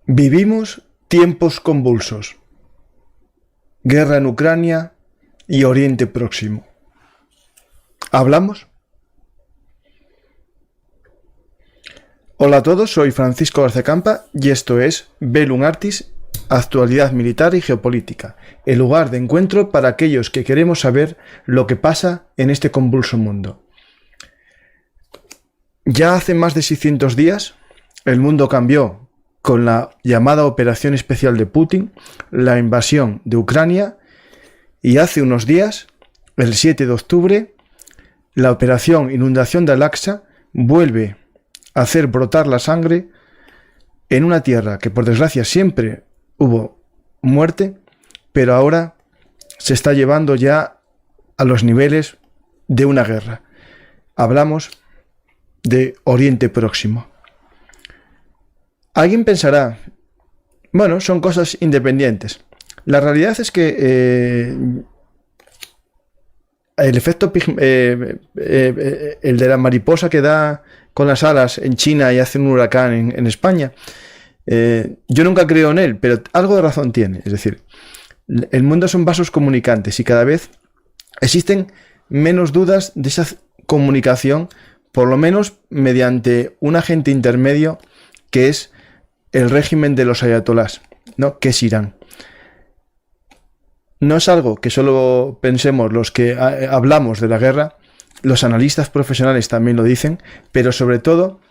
Vivimos tiempos convulsos. Guerra en Ucrania y Oriente Próximo. ¿Hablamos? Hola a todos, soy Francisco García Campa y esto es Velum Artis, actualidad militar y geopolítica, el lugar de encuentro para aquellos que queremos saber lo que pasa en este convulso mundo. Ya hace más de 600 días, el mundo cambió con la llamada Operación Especial de Putin, la invasión de Ucrania, y hace unos días, el 7 de octubre, la Operación Inundación de Al-Aqsa vuelve a hacer brotar la sangre en una tierra que por desgracia siempre hubo muerte, pero ahora se está llevando ya a los niveles de una guerra. Hablamos de Oriente Próximo. Alguien pensará, bueno, son cosas independientes. La realidad es que el efecto el de la mariposa que da con las alas en China y hace un huracán en España, yo nunca creo en él, pero algo de razón tiene. Es decir, el mundo son vasos comunicantes y cada vez existen menos dudas de esa comunicación, por lo menos mediante un agente intermedio que es el régimen de los ayatolás, ¿no? Que es Irán. No es algo que solo pensemos los que hablamos de la guerra, los analistas profesionales también lo dicen, pero sobre todo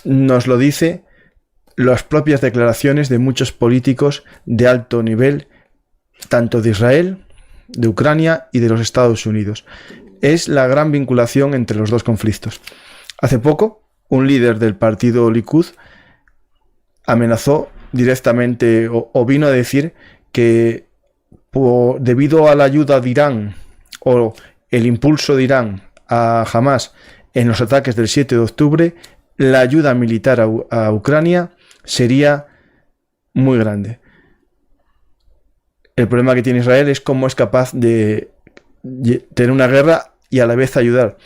nos lo dice las propias declaraciones de muchos políticos de alto nivel, tanto de Israel, de Ucrania y de los Estados Unidos. Es la gran vinculación entre los dos conflictos. Hace poco, un líder del partido Likud amenazó directamente o vino a decir que debido a la ayuda de Irán o el impulso de Irán a Hamás en los ataques del 7 de octubre, la ayuda militar a Ucrania sería muy grande. El problema que tiene Israel es cómo es capaz de tener una guerra y a la vez ayudar.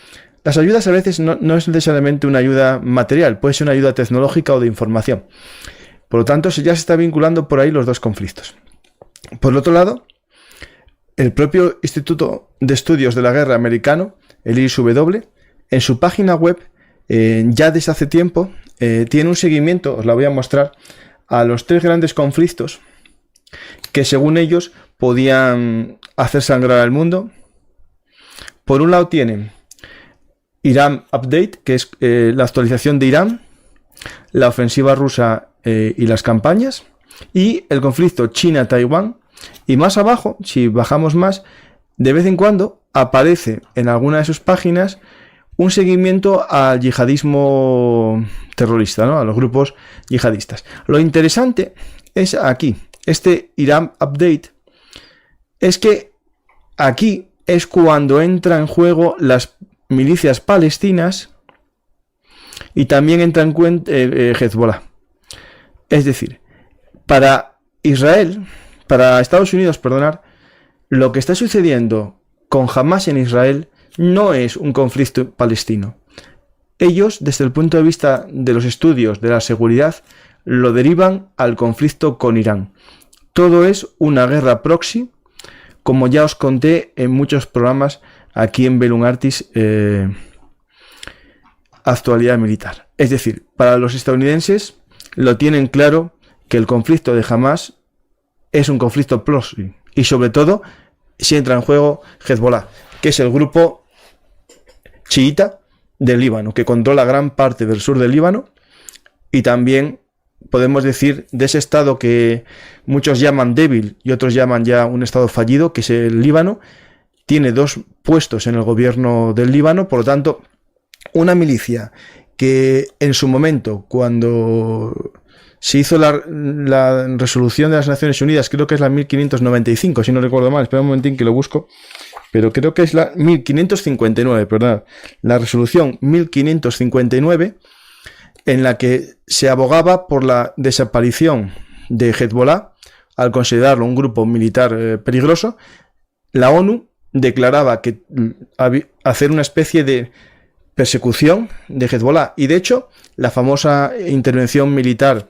Las ayudas a veces no es necesariamente una ayuda material, puede ser una ayuda tecnológica o de información. Por lo tanto, ya se está vinculando por ahí los dos conflictos. Por el otro lado, el propio Instituto de Estudios de la Guerra americano, el ISW, en su página web, ya desde hace tiempo, tiene un seguimiento, os la voy a mostrar, a los tres grandes conflictos que según ellos podían hacer sangrar al mundo. Por un lado tienen Irán Update, que es la actualización de Irán, la ofensiva rusa y las campañas, y el conflicto China-Taiwán. Y más abajo, si bajamos más, de vez en cuando aparece en alguna de sus páginas un seguimiento al yihadismo terrorista, ¿no? A los grupos yihadistas. Lo interesante es aquí, este Irán Update, es que aquí es cuando entra en juego las milicias palestinas y también entra en cuenta Hezbollah. Es decir, para Estados Unidos, lo que está sucediendo con Hamás en Israel no es un conflicto palestino. Ellos, desde el punto de vista de los estudios de la seguridad, lo derivan al conflicto con Irán. Todo es una guerra proxy, como ya os conté en muchos programas aquí en Velum Artis, actualidad militar. Es decir, para los estadounidenses lo tienen claro que el conflicto de Hamás es un conflicto proxy y sobre todo si entra en juego Hezbollah, que es el grupo chiita del Líbano, que controla gran parte del sur del Líbano y también podemos decir de ese estado que muchos llaman débil y otros llaman ya un estado fallido, que es el Líbano. Tiene dos puestos en el gobierno del Líbano, por lo tanto, una milicia que en su momento, cuando se hizo la resolución de las Naciones Unidas, creo que es la 1595, si no recuerdo mal, espera un momentín que lo busco, pero creo que es la 1559, perdón, la resolución 1559, en la que se abogaba por la desaparición de Hezbollah, al considerarlo un grupo militar peligroso. La ONU declaraba que hacer una especie de persecución de Hezbollah, y de hecho la famosa intervención militar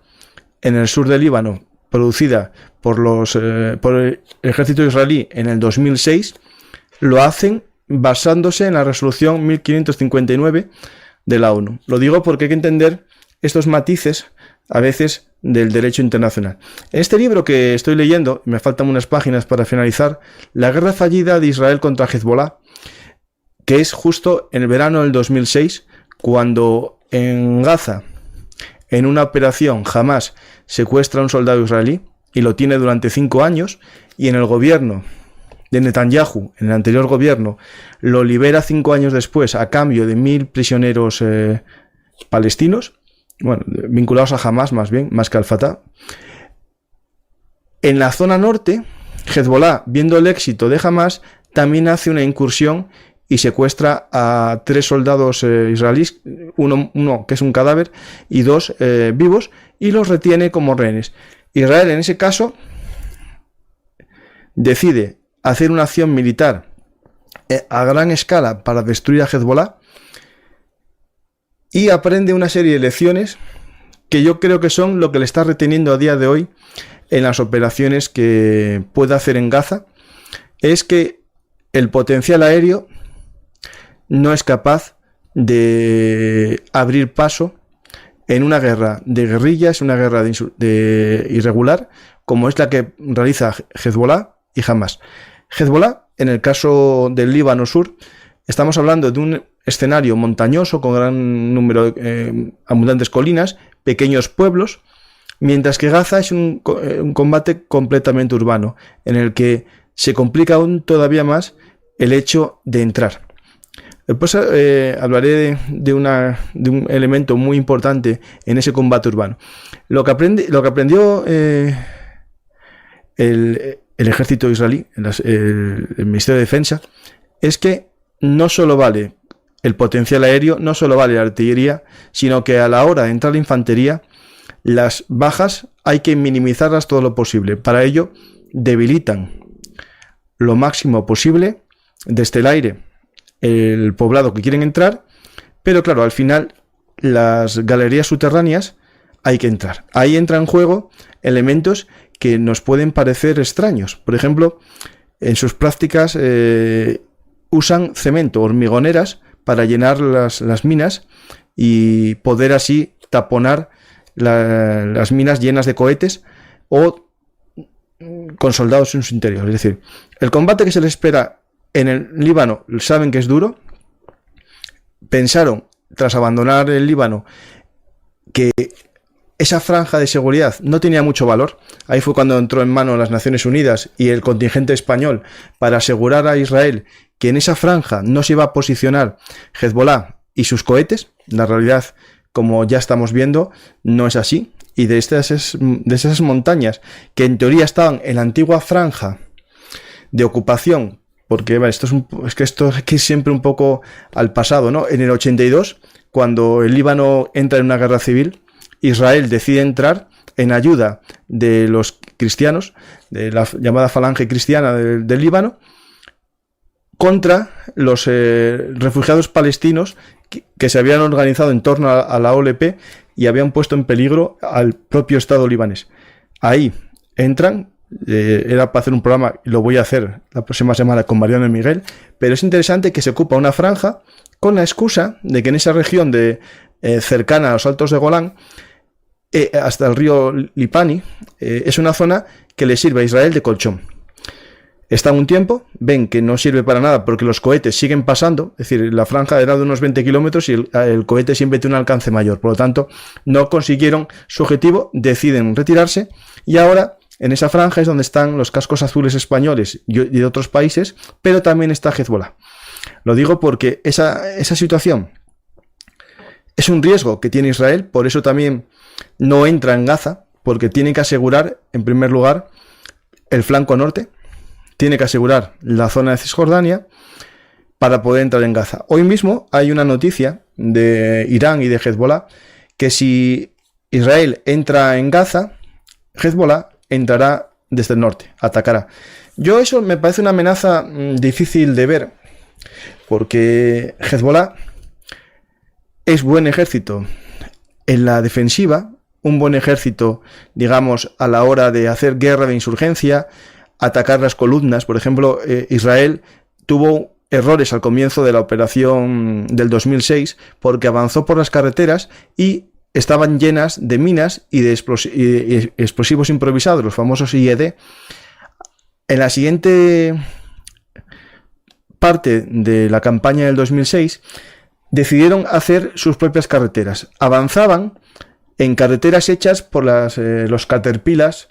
en el sur del Líbano, producida por el ejército israelí en el 2006, lo hacen basándose en la resolución 1559 de la ONU. Lo digo porque hay que entender estos matices a veces del derecho internacional. En este libro que estoy leyendo, me faltan unas páginas para finalizar, La guerra fallida de Israel contra Hezbollah, que es justo en el verano del 2006, cuando en Gaza, en una operación, Hamás secuestra a un soldado israelí y lo tiene durante 5 años, y en el gobierno de Netanyahu, en el anterior gobierno, lo libera 5 años después a cambio de 1.000 prisioneros palestinos, bueno, vinculados a Hamás más que al Fatah. En la zona norte, Hezbollah, viendo el éxito de Hamás, también hace una incursión y secuestra a 3 soldados israelíes, uno que es un cadáver y 2 vivos, y los retiene como rehenes. Israel, en ese caso, decide hacer una acción militar a gran escala para destruir a Hezbollah, y aprende una serie de lecciones que yo creo que son lo que le está reteniendo a día de hoy en las operaciones que puede hacer en Gaza. Es que el potencial aéreo no es capaz de abrir paso en una guerra de guerrillas, una guerra de irregular, como es la que realiza Hezbollah y Hamás. Hezbollah, en el caso del Líbano Sur, estamos hablando de un escenario montañoso con gran número de abundantes colinas, pequeños pueblos, mientras que Gaza es un combate completamente urbano, en el que se complica aún todavía más el hecho de entrar. Después hablaré de un elemento muy importante en ese combate urbano. Lo que aprendió el ejército israelí, el Ministerio de Defensa, es que no solo vale el potencial aéreo, no solo vale la artillería, sino que a la hora de entrar la infantería, las bajas hay que minimizarlas todo lo posible. Para ello, debilitan lo máximo posible desde el aire el poblado que quieren entrar, pero claro, al final las galerías subterráneas hay que entrar. Ahí entran en juego elementos que nos pueden parecer extraños. Por ejemplo, en sus prácticas usan cemento, hormigoneras, para llenar las minas y poder así taponar las minas llenas de cohetes o con soldados en su interior. Es decir, el combate que se les espera en el Líbano, saben que es duro. Pensaron, tras abandonar el Líbano, que esa franja de seguridad no tenía mucho valor. Ahí fue cuando entró en mano las Naciones Unidas y el contingente español para asegurar a Israel que en esa franja no se iba a posicionar Hezbollah y sus cohetes. La realidad, como ya estamos viendo, no es así. Y de esas montañas que en teoría estaban en la antigua franja de ocupación, porque vale, esto es que siempre un poco al pasado, ¿no? En el 82, cuando el Líbano entra en una guerra civil, Israel decide entrar en ayuda de los cristianos, de la llamada falange cristiana del Líbano, contra los refugiados palestinos que se habían organizado en torno a la OLP y habían puesto en peligro al propio Estado libanés. Ahí entran, era para hacer un programa, y lo voy a hacer la próxima semana con Mariano y Miguel, pero es interesante que se ocupa una franja con la excusa de que en esa región cercana a los Altos de Golán, hasta el río Lipani, es una zona que le sirve a Israel de colchón. Están un tiempo, ven que no sirve para nada porque los cohetes siguen pasando, es decir, la franja era de unos 20 kilómetros y el cohete siempre tiene un alcance mayor, por lo tanto no consiguieron su objetivo, deciden retirarse y ahora en esa franja es donde están los cascos azules españoles y de otros países, pero también está Hezbollah. Lo digo porque esa situación es un riesgo que tiene Israel, por eso también no entra en Gaza, porque tiene que asegurar, en primer lugar, el flanco norte, tiene que asegurar la zona de Cisjordania para poder entrar en Gaza. Hoy mismo hay una noticia de Irán y de Hezbollah que si Israel entra en Gaza, Hezbollah entrará desde el norte, atacará. Eso me parece una amenaza difícil de ver, porque Hezbollah es buen ejército en la defensiva, un buen ejército, digamos, a la hora de hacer guerra de insurgencia, atacar las columnas. Por ejemplo, Israel tuvo errores al comienzo de la operación del 2006 porque avanzó por las carreteras y estaban llenas de minas y de explosivos improvisados, los famosos IED. En la siguiente parte de la campaña del 2006 decidieron hacer sus propias carreteras. Avanzaban en carreteras hechas por los Caterpillars.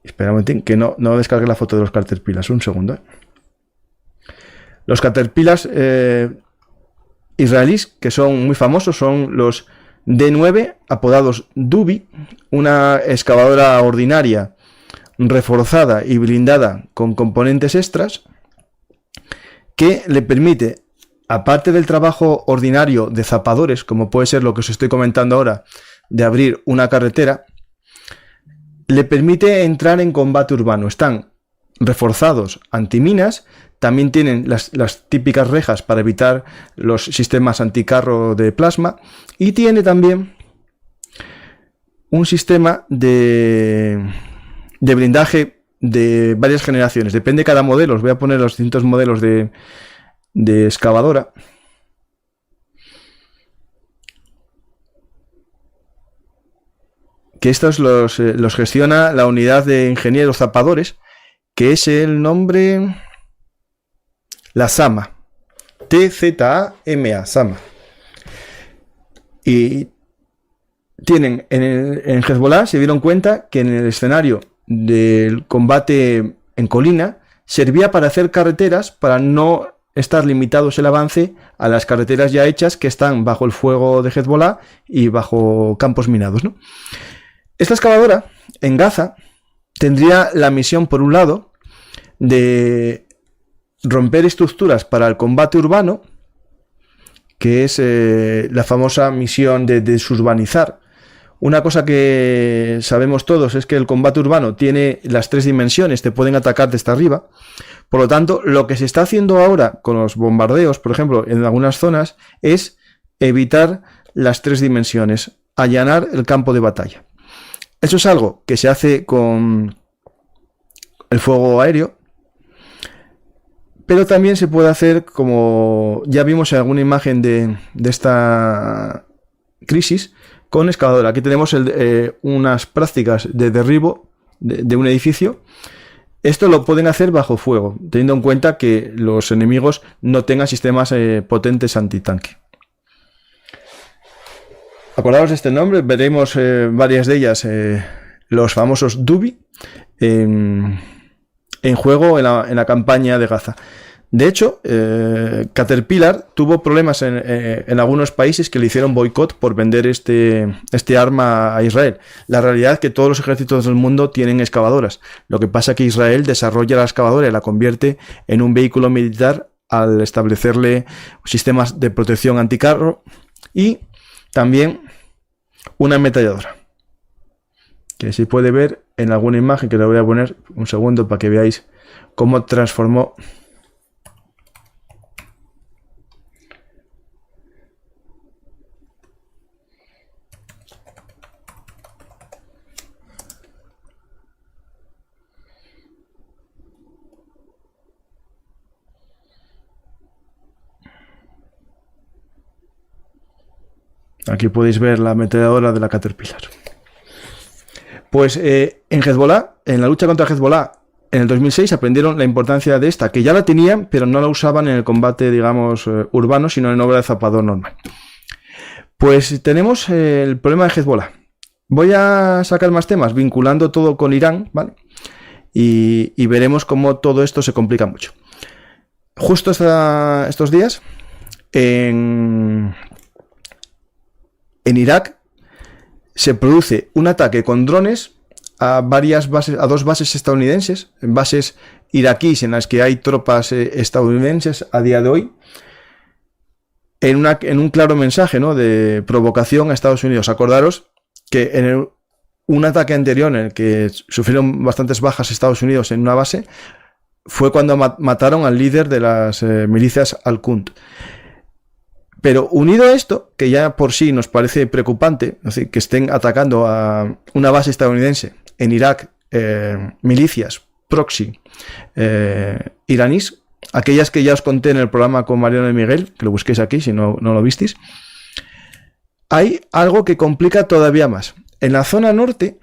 Espera un momentín, que no descargue la foto de los Caterpillars. Un segundo. Los Caterpillars israelíes, que son muy famosos, son los D9, apodados Dubi, una excavadora ordinaria reforzada y blindada con componentes extras que le permite, aparte del trabajo ordinario de zapadores, como puede ser lo que os estoy comentando ahora, de abrir una carretera, le permite entrar en combate urbano. Están reforzados antiminas, también tienen las típicas rejas para evitar los sistemas anticarro de plasma, y tiene también un sistema de blindaje de varias generaciones. Depende de cada modelo. Os voy a poner los distintos modelos de excavadora. Que estos los gestiona la unidad de ingenieros zapadores, que es el nombre... la Sama. TZAMA, Sama. Y tienen en Hezbollah, se dieron cuenta que en el escenario del combate en colina servía para hacer carreteras, para no estar limitados el avance a las carreteras ya hechas que están bajo el fuego de Hezbollah y bajo campos minados, ¿no? Esta excavadora en Gaza tendría la misión, por un lado, de romper estructuras para el combate urbano, que es la famosa misión de desurbanizar. Una cosa que sabemos todos es que el combate urbano tiene las 3 dimensiones, te pueden atacar desde arriba. Por lo tanto, lo que se está haciendo ahora con los bombardeos, por ejemplo, en algunas zonas, es evitar las 3 dimensiones, allanar el campo de batalla. Eso es algo que se hace con el fuego aéreo, pero también se puede hacer, como ya vimos en alguna imagen de esta crisis, con excavadora. Aquí tenemos unas prácticas de derribo de un edificio. Esto lo pueden hacer bajo fuego, teniendo en cuenta que los enemigos no tengan sistemas potentes antitanque. Acordaos de este nombre, veremos varias de ellas, los famosos Dubi, en juego en la campaña de Gaza. De hecho, Caterpillar tuvo problemas en algunos países que le hicieron boicot por vender este arma a Israel. La realidad es que todos los ejércitos del mundo tienen excavadoras. Lo que pasa es que Israel desarrolla la excavadora y la convierte en un vehículo militar al establecerle sistemas de protección anticarro y también una ametralladora, que se puede ver en alguna imagen, que la voy a poner un segundo para que veáis cómo transformó. Aquí podéis ver la ametralladora de la Caterpillar. Pues en Hezbollah, en la lucha contra Hezbollah, en el 2006 aprendieron la importancia de esta, que ya la tenían, pero no la usaban en el combate, digamos, urbano, sino en obra de zapador normal. Pues tenemos el problema de Hezbollah. Voy a sacar más temas, vinculando todo con Irán, ¿vale? Y veremos cómo todo esto se complica mucho. Justo estos días, en Irak se produce un ataque con drones a dos bases estadounidenses, bases iraquíes en las que hay tropas estadounidenses a día de hoy, en un claro mensaje, ¿no?, de provocación a Estados Unidos. Acordaros que en un ataque anterior en el que sufrieron bastantes bajas Estados Unidos en una base fue cuando mataron al líder de las milicias Al-Quds. Pero unido a esto, que ya por sí nos parece preocupante, es decir, que estén atacando a una base estadounidense en Irak, milicias proxy iraníes, aquellas que ya os conté en el programa con Mariano y Miguel, que lo busquéis aquí si no lo visteis, hay algo que complica todavía más. En la zona norte,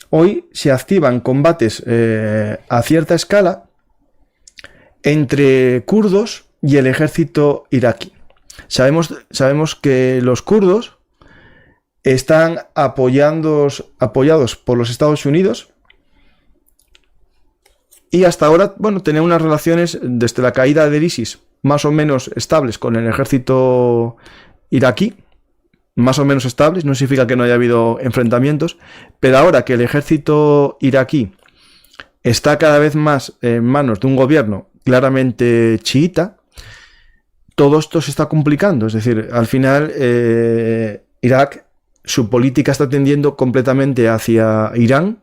hoy se activan combates a cierta escala entre kurdos y el ejército iraquí. Sabemos que los kurdos están apoyados por los Estados Unidos y hasta ahora, bueno, tenían unas relaciones desde la caída del ISIS más o menos estables con el ejército iraquí, más o menos estables, no significa que no haya habido enfrentamientos, pero ahora que el ejército iraquí está cada vez más en manos de un gobierno claramente chiita, todo esto se está complicando. Es decir, al final Irak, su política está tendiendo completamente hacia Irán.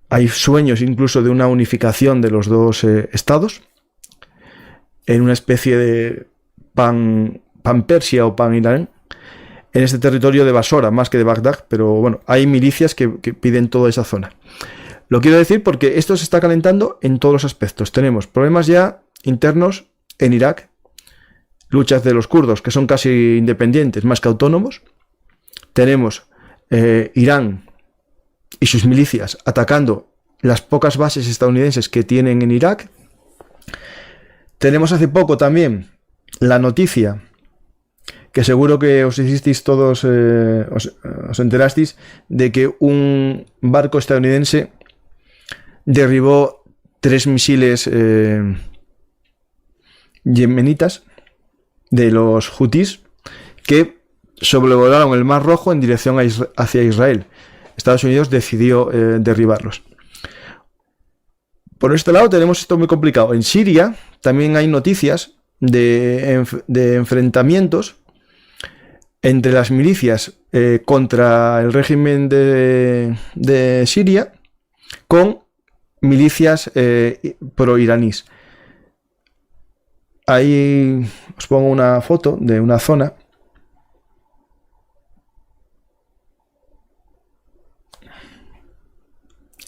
Hay sueños incluso de una unificación de los dos estados en una especie de pan-Persia o pan-Irán en este territorio de Basora, más que de Bagdad, pero bueno, hay milicias que piden toda esa zona. Lo quiero decir porque esto se está calentando en todos los aspectos. Tenemos problemas ya internos en Irak, luchas de los kurdos que son casi independientes, más que autónomos. Tenemos Irán y sus milicias atacando las pocas bases estadounidenses que tienen en Irak. Tenemos hace poco también la noticia, que seguro que os hicisteis todos, os enterasteis, de que un barco estadounidense derribó 3 misiles yemenitas de los Houthis que sobrevolaron el Mar Rojo en dirección hacia Israel. Estados Unidos decidió derribarlos. Por este lado tenemos esto muy complicado. En Siria también hay noticias de enfrentamientos entre las milicias contra el régimen de Siria con milicias pro-iraníes. Ahí os pongo una foto de una zona.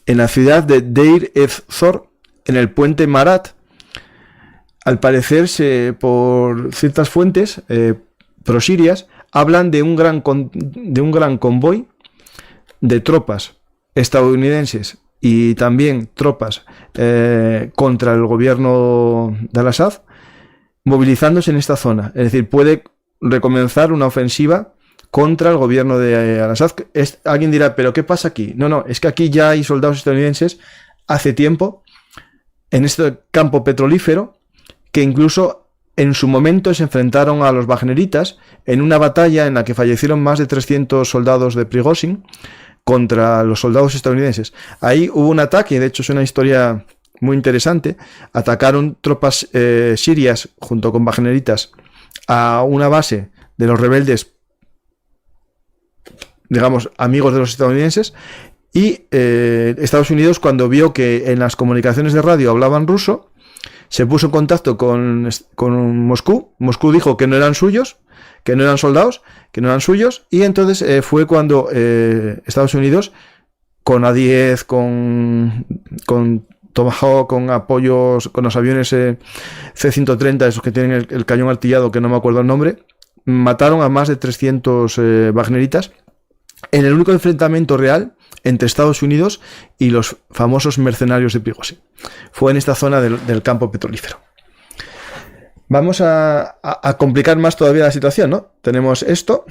En la ciudad de Deir ez-Zor, en el puente Marat, al parecer, por ciertas fuentes prosirias, hablan de un gran convoy de tropas estadounidenses y también tropas contra el gobierno de Al-Assad, movilizándose en esta zona. Es decir, puede recomenzar una ofensiva contra el gobierno de Al-Assad. Alguien dirá, ¿pero qué pasa aquí? No, es que aquí ya hay soldados estadounidenses hace tiempo en este campo petrolífero que incluso en su momento se enfrentaron a los wagneritas en una batalla en la que fallecieron más de 300 soldados de Prigozhin contra los soldados estadounidenses. Ahí hubo un ataque, de hecho es una historia muy interesante. Atacaron tropas sirias junto con wagneritas a una base de los rebeldes, digamos, amigos de los estadounidenses, y Estados Unidos, cuando vio que en las comunicaciones de radio hablaban ruso, se puso en contacto con Moscú. Moscú dijo que no eran suyos, que no eran soldados, que no eran suyos, y entonces fue cuando Estados Unidos, con A-10, con Tomahawk, con apoyos, con los aviones C-130, esos que tienen el cañón artillado, que no me acuerdo el nombre, mataron a más de 300 wagneritas en el único enfrentamiento real entre Estados Unidos y los famosos mercenarios de Prigozhin. Fue en esta zona del campo petrolífero. Vamos a complicar más todavía la situación, ¿no? Tenemos esto.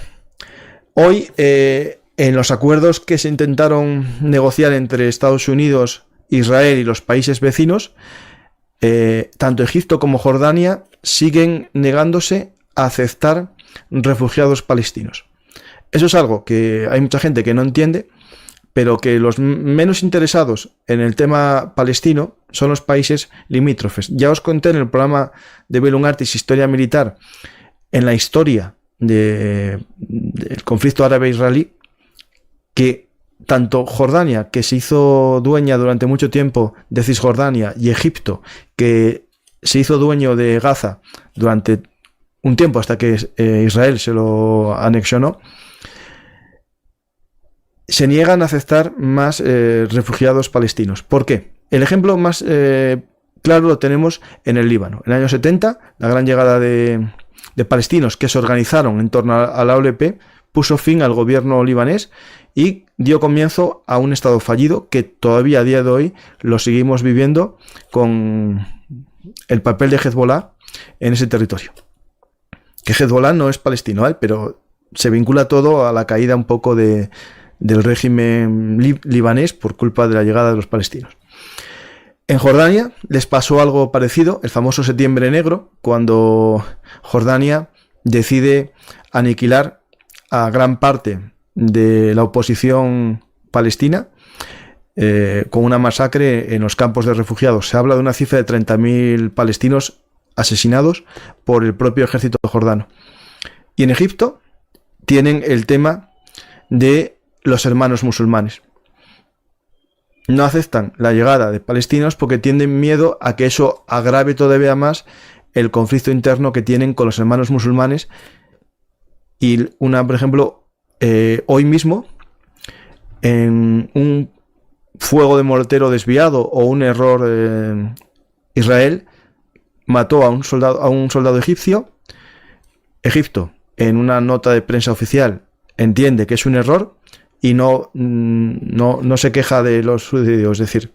Hoy, en los acuerdos que se intentaron negociar entre Estados Unidos, Israel y los países vecinos, tanto Egipto como Jordania siguen negándose a aceptar refugiados palestinos. Eso es algo que hay mucha gente que no entiende, pero que los menos interesados en el tema palestino son los países limítrofes. Ya os conté en el programa de Bellum Artis, Historia Militar, en la historia del conflicto árabe-israelí, que tanto Jordania, que se hizo dueña durante mucho tiempo de Cisjordania, y Egipto, que se hizo dueño de Gaza durante un tiempo hasta que Israel se lo anexionó, se niegan a aceptar más refugiados palestinos. ¿Por qué? El ejemplo más claro lo tenemos en el Líbano. En el año 70, la gran llegada de palestinos que se organizaron en torno a la OLP puso fin al gobierno libanés y dio comienzo a un estado fallido que todavía a día de hoy lo seguimos viviendo con el papel de Hezbollah en ese territorio. Que Hezbollah no es palestino, ¿vale? Pero se vincula todo a la caída un poco del régimen libanés por culpa de la llegada de los palestinos. En Jordania les pasó algo parecido, el famoso Septiembre Negro, cuando Jordania decide aniquilar a gran parte de la oposición palestina con una masacre en los campos de refugiados. Se habla de una cifra de 30.000 palestinos asesinados por el propio ejército jordano. Y en Egipto tienen el tema de los hermanos musulmanes. No aceptan la llegada de palestinos porque tienen miedo a que eso agrave todavía más el conflicto interno que tienen con los hermanos musulmanes. Y por ejemplo, hoy mismo, en un fuego de mortero desviado o un error, Israel mató a un soldado egipcio. Egipto, en una nota de prensa oficial, entiende que es un error y no se queja de los sucedidos. Es decir,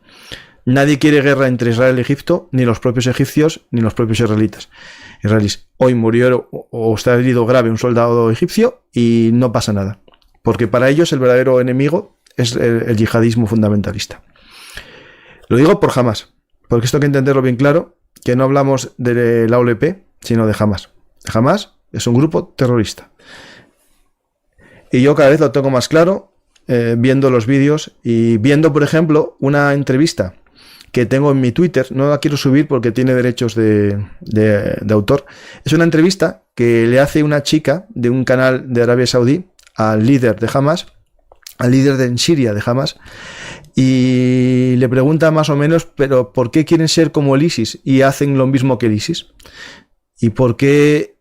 nadie quiere guerra entre Israel y Egipto, ni los propios egipcios, ni los propios israelíes. Hoy murió o está herido grave un soldado egipcio y no pasa nada. Porque para ellos el verdadero enemigo es el yihadismo fundamentalista. Lo digo por Hamás, porque esto hay que entenderlo bien claro, que no hablamos de la OLP, sino de Hamás. Hamás es un grupo terrorista. Y yo cada vez lo tengo más claro, viendo los vídeos y viendo, por ejemplo, una entrevista que tengo en mi Twitter. No la quiero subir porque tiene derechos de autor. Es una entrevista que le hace una chica de un canal de Arabia Saudí al líder de Hamás, al líder en Siria de Hamás, y le pregunta más o menos, pero ¿por qué quieren ser como el ISIS y hacen lo mismo que el ISIS? ¿Y por qué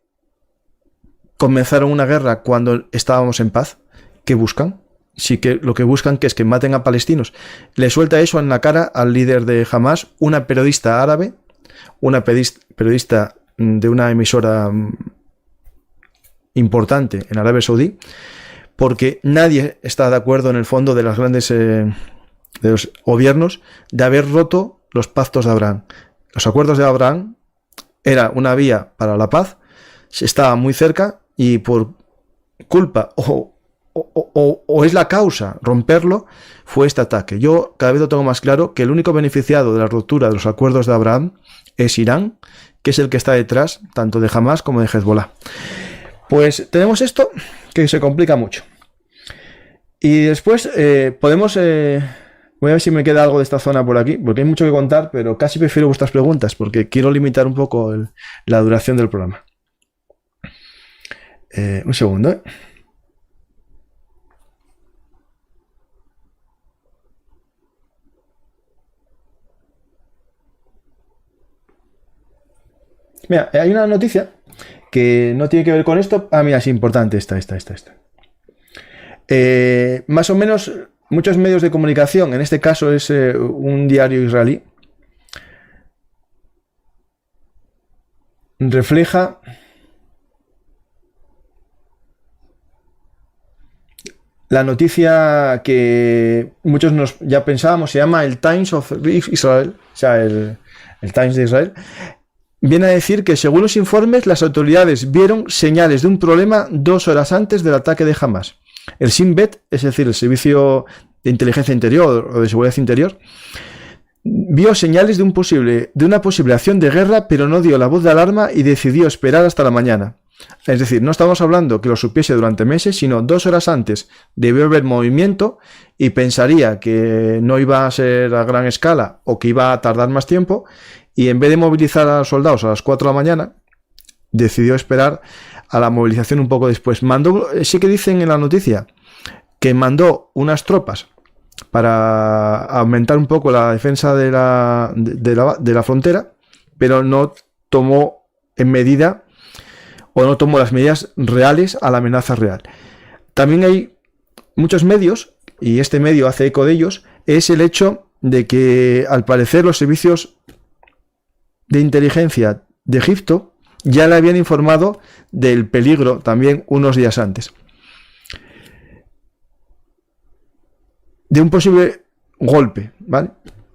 comenzaron una guerra cuando estábamos en paz? ¿Qué buscan? Sí, que lo que buscan que es que maten a palestinos. Le suelta eso en la cara al líder de Hamás, una periodista árabe, una periodista de una emisora importante en Arabia Saudí, porque nadie está de acuerdo en el fondo de las grandes de los gobiernos de haber roto los pactos de Abraham. Los acuerdos de Abraham era una vía para la paz, se estaba muy cerca y por culpa o es la causa romperlo, fue este ataque. Yo cada vez lo tengo más claro que el único beneficiado de la ruptura de los acuerdos de Abraham es Irán, que es el que está detrás tanto de Hamás como de Hezbollah. Pues tenemos esto que se complica mucho. Y después podemos... voy a ver si me queda algo de esta zona por aquí, porque hay mucho que contar, pero casi prefiero vuestras preguntas, porque quiero limitar un poco la duración del programa. Un segundo, Mira, hay una noticia que no tiene que ver con esto. Ah, mira, es importante esta. Más o menos, muchos medios de comunicación, en este caso es un diario israelí, refleja la noticia que muchos ya pensábamos, se llama el Times of Israel, o sea, el Times de Israel. Viene a decir que según los informes, las autoridades vieron señales de un problema 2 horas antes del ataque de Hamás. El Shin Bet, es decir, el Servicio de Inteligencia Interior o de Seguridad Interior, vio señales de una posible acción de guerra, pero no dio la voz de alarma y decidió esperar hasta la mañana. Es decir, no estamos hablando que lo supiese durante meses, sino 2 horas antes debió haber movimiento y pensaría que no iba a ser a gran escala o que iba a tardar más tiempo, y en vez de movilizar a los soldados a las 4 de la mañana, decidió esperar a la movilización un poco después. Sí que dicen en la noticia que mandó unas tropas para aumentar un poco la defensa de la frontera, pero no tomó en medida o no tomó las medidas reales a la amenaza real. También hay muchos medios, y este medio hace eco de ellos, es el hecho de que al parecer los servicios de inteligencia de Egipto ya le habían informado del peligro también unos días antes. De un posible golpe, ¿vale?,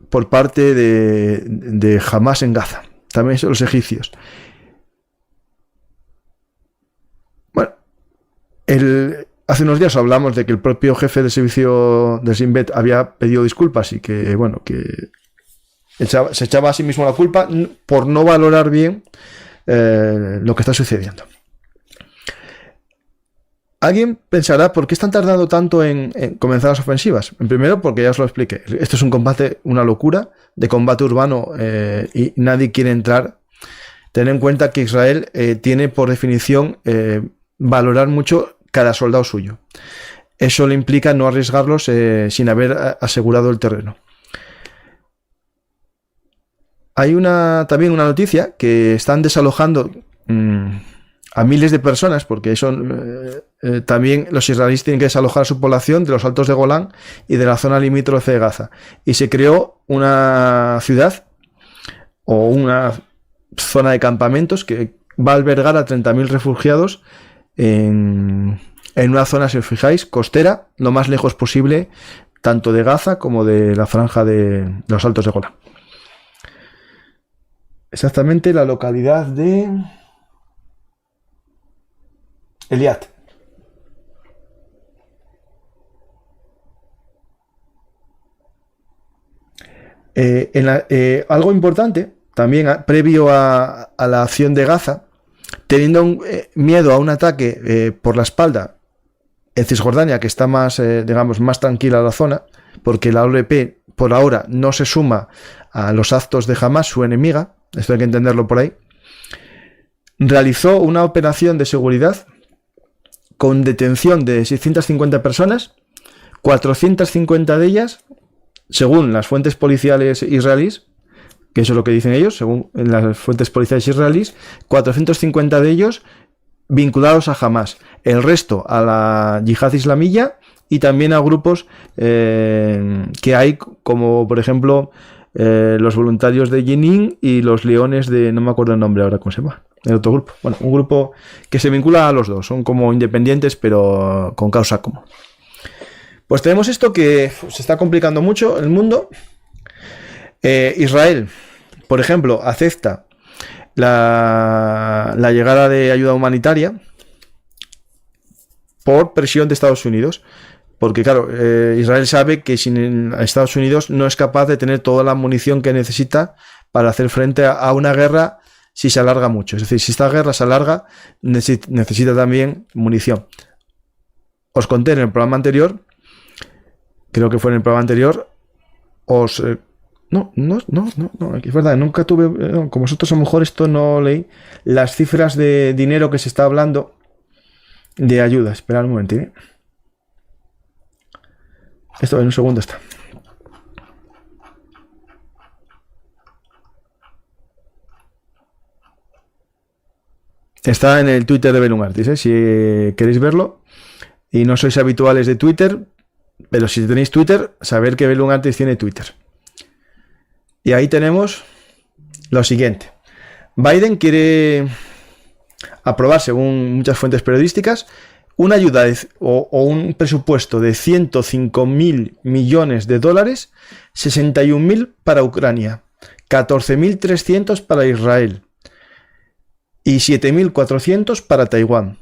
por parte de Hamás en Gaza. También son los egipcios. Bueno, hace unos días hablamos de que el propio jefe del servicio del Shin Bet había pedido disculpas y que, bueno, que se echaba a sí mismo la culpa por no valorar bien lo que está sucediendo. Alguien pensará, ¿por qué están tardando tanto en comenzar las ofensivas? En primero, porque ya os lo expliqué. Esto es un combate, una locura de combate urbano, y nadie quiere entrar. Ten en cuenta que Israel tiene por definición valorar mucho cada soldado suyo. Eso le implica no arriesgarlos sin haber asegurado el terreno. Hay también una noticia que están desalojando a miles de personas, porque eso también los israelíes tienen que desalojar a su población de los altos de Golán y de la zona limítrofe de Gaza. Y se creó una ciudad o una zona de campamentos que va a albergar a 30.000 refugiados en una zona, si os fijáis, costera, lo más lejos posible, tanto de Gaza como de la franja de los altos de Golán. Exactamente la localidad de Eliat. Algo importante, también previo a la acción de Gaza, teniendo miedo a un ataque por la espalda en Cisjordania, que está más, digamos, más tranquila la zona, porque la OLP por ahora no se suma a los actos de Hamás, su enemiga, esto hay que entenderlo por ahí, realizó una operación de seguridad con detención de 650 personas, 450 de ellas, según las fuentes policiales israelíes, que eso es lo que dicen ellos, según las fuentes policiales israelíes, 450 de ellos vinculados a Hamás, el resto a la yihad islamilla y también a grupos que hay, como por ejemplo los voluntarios de Jenin y los leones de, no me acuerdo el nombre ahora, ¿cómo se llama? El otro grupo. Bueno, un grupo que se vincula a los dos, son como independientes pero con causa común. Pues tenemos esto que se está complicando mucho el mundo. Israel, por ejemplo, acepta la llegada de ayuda humanitaria por presión de Estados Unidos. Porque claro, Israel sabe que sin Estados Unidos no es capaz de tener toda la munición que necesita para hacer frente a una guerra si se alarga mucho. Es decir, si esta guerra se alarga, necesita también munición. Os conté en el programa anterior, creo que fue en el programa anterior, No, es verdad, nunca tuve, como vosotros a lo mejor esto no leí, las cifras de dinero que se está hablando de ayuda. Esperad un momentín. Esto en un segundo está. Está en el Twitter de Belungartis, si queréis verlo. Y no sois habituales de Twitter, pero si tenéis Twitter, saber que Belungartis tiene Twitter. Y ahí tenemos lo siguiente. Biden quiere aprobar, según muchas fuentes periodísticas, una ayuda o un presupuesto de 105.000 millones de dólares, 61.000 para Ucrania, 14.300 para Israel y 7.400 para Taiwán.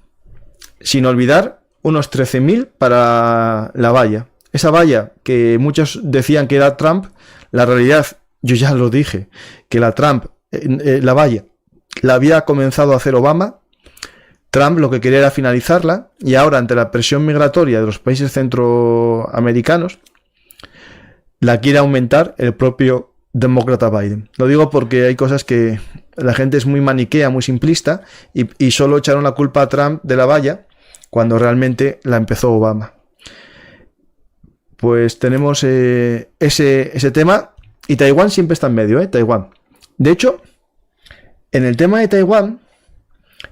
Sin olvidar unos 13.000 para la valla. Esa valla que muchos decían que era Trump, la realidad, yo ya lo dije, que la valla la había comenzado a hacer Obama. Trump lo que quería era finalizarla y ahora, ante la presión migratoria de los países centroamericanos, la quiere aumentar el propio demócrata Biden. Lo digo porque hay cosas que la gente es muy maniquea, muy simplista y solo echaron la culpa a Trump de la valla cuando realmente la empezó Obama. Pues tenemos ese tema, y Taiwán siempre está en medio, Taiwán. De hecho, en el tema de Taiwán,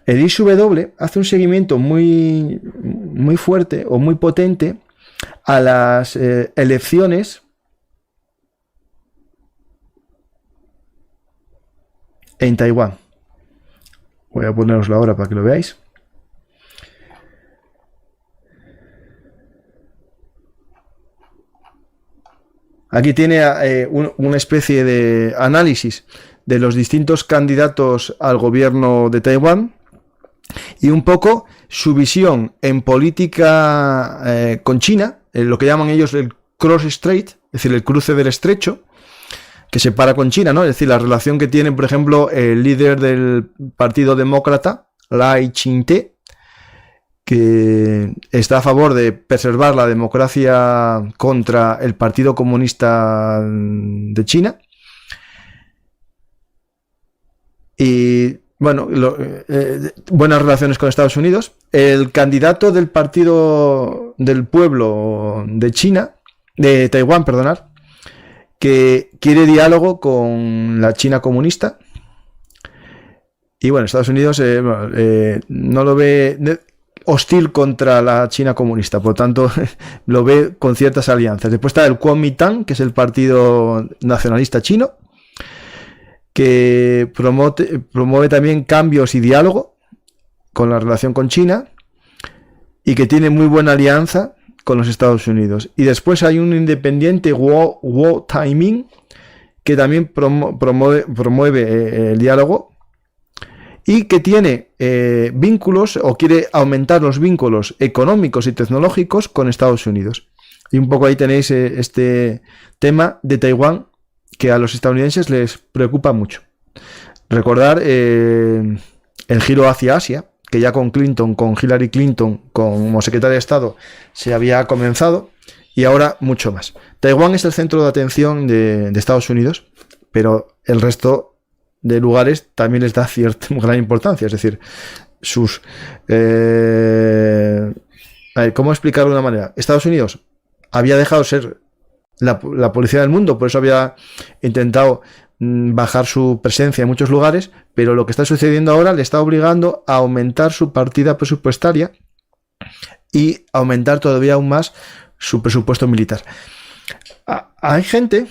El ISW hace un seguimiento muy, muy fuerte o muy potente a las elecciones en Taiwán. Voy a poneroslo ahora para que lo veáis. Aquí tiene una especie de análisis de los distintos candidatos al gobierno de Taiwán y un poco su visión en política con China, lo que llaman ellos el cross strait, es decir, el cruce del estrecho, que separa con China, ¿no? Es decir, la relación que tiene, por ejemplo, el líder del Partido Demócrata, Lai Ching-te, que está a favor de preservar la democracia contra el Partido Comunista de China. Y bueno, buenas relaciones con Estados Unidos. El candidato del Partido del Pueblo de China, de Taiwán, perdonad, que quiere diálogo con la China comunista. Y bueno, Estados Unidos no lo ve hostil contra la China comunista, por lo tanto lo ve con ciertas alianzas. Después está el Kuomintang, que es el partido nacionalista chino, que promueve también cambios y diálogo con la relación con China y que tiene muy buena alianza con los Estados Unidos. Y después hay un independiente, Guo Taiming, que también promueve el diálogo y que tiene vínculos o quiere aumentar los vínculos económicos y tecnológicos con Estados Unidos. Y un poco ahí tenéis este tema de Taiwán que a los estadounidenses les preocupa mucho. Recordar el giro hacia Asia, que ya con Hillary Clinton, como secretaria de Estado, se había comenzado, y ahora mucho más. Taiwán es el centro de atención de Estados Unidos, pero el resto de lugares también les da cierta gran importancia, es decir, sus... ¿cómo explicarlo de una manera? Estados Unidos había dejado de ser la policía del mundo, por eso había intentado bajar su presencia en muchos lugares, pero lo que está sucediendo ahora le está obligando a aumentar su partida presupuestaria y aumentar todavía aún más su presupuesto militar. Hay gente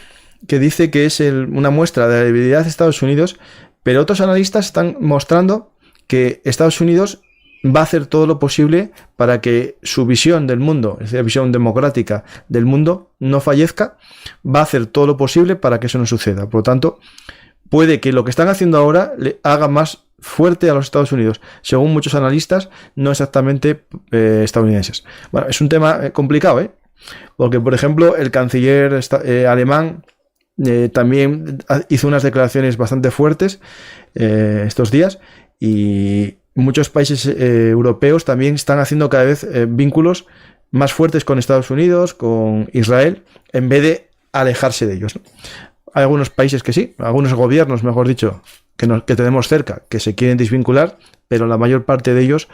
que dice que es una muestra de la debilidad de Estados Unidos, pero otros analistas están mostrando que Estados Unidos va a hacer todo lo posible para que su visión del mundo, es decir, la visión democrática del mundo, no fallezca. Va a hacer todo lo posible para que eso no suceda. Por lo tanto, puede que lo que están haciendo ahora le haga más fuerte a los Estados Unidos, según muchos analistas, no exactamente estadounidenses. Bueno, es un tema complicado, porque, por ejemplo, el canciller alemán también hizo unas declaraciones bastante fuertes estos días, y muchos países europeos también están haciendo cada vez vínculos más fuertes con Estados Unidos, con Israel, en vez de alejarse de ellos, ¿no? Hay algunos países que sí, algunos gobiernos, mejor dicho, que tenemos cerca, que se quieren desvincular, pero la mayor parte de ellos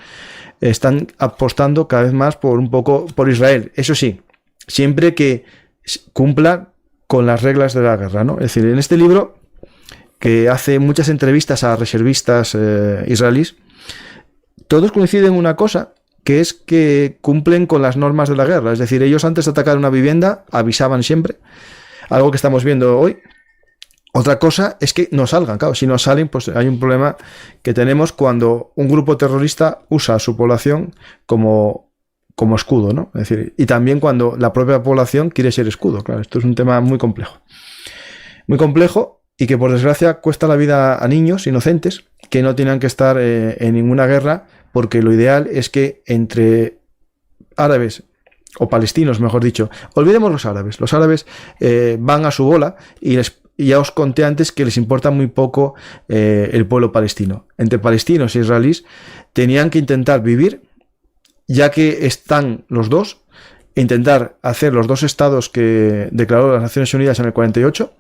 están apostando cada vez más por Israel. Eso sí, siempre que cumpla con las reglas de la guerra, ¿no? Es decir, en este libro, que hace muchas entrevistas a reservistas israelíes, todos coinciden en una cosa, que es que cumplen con las normas de la guerra. Es decir, ellos antes de atacar una vivienda avisaban siempre, algo que estamos viendo hoy. Otra cosa es que no salgan. Claro, si no salen, pues hay un problema que tenemos cuando un grupo terrorista usa a su población como escudo, ¿no? Es decir, y también cuando la propia población quiere ser escudo. Claro, esto es un tema muy complejo. Muy complejo, y que por desgracia cuesta la vida a niños inocentes que no tienen que estar en ninguna guerra, porque lo ideal es que entre árabes o palestinos, mejor dicho, olvidemos los árabes van a su bola, y ya os conté antes que les importa muy poco el pueblo palestino. Entre palestinos e israelíes tenían que intentar vivir, ya que están los dos, intentar hacer los dos estados que declaró las Naciones Unidas en el 48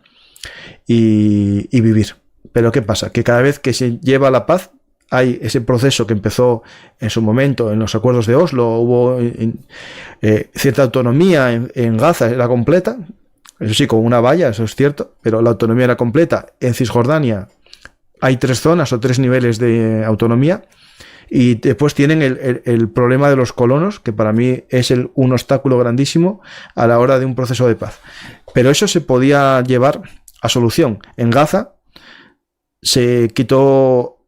y vivir. Pero ¿qué pasa? Que cada vez que se lleva la paz, hay ese proceso que empezó en su momento en los acuerdos de Oslo, hubo cierta autonomía en Gaza, era completa, eso sí, con una valla, eso es cierto, pero la autonomía era completa. En Cisjordania hay 3 zonas o 3 niveles de autonomía, Y después tienen el problema de los colonos, que para mí es un obstáculo grandísimo a la hora de un proceso de paz. Pero eso se podía llevar a solución. En Gaza se quitó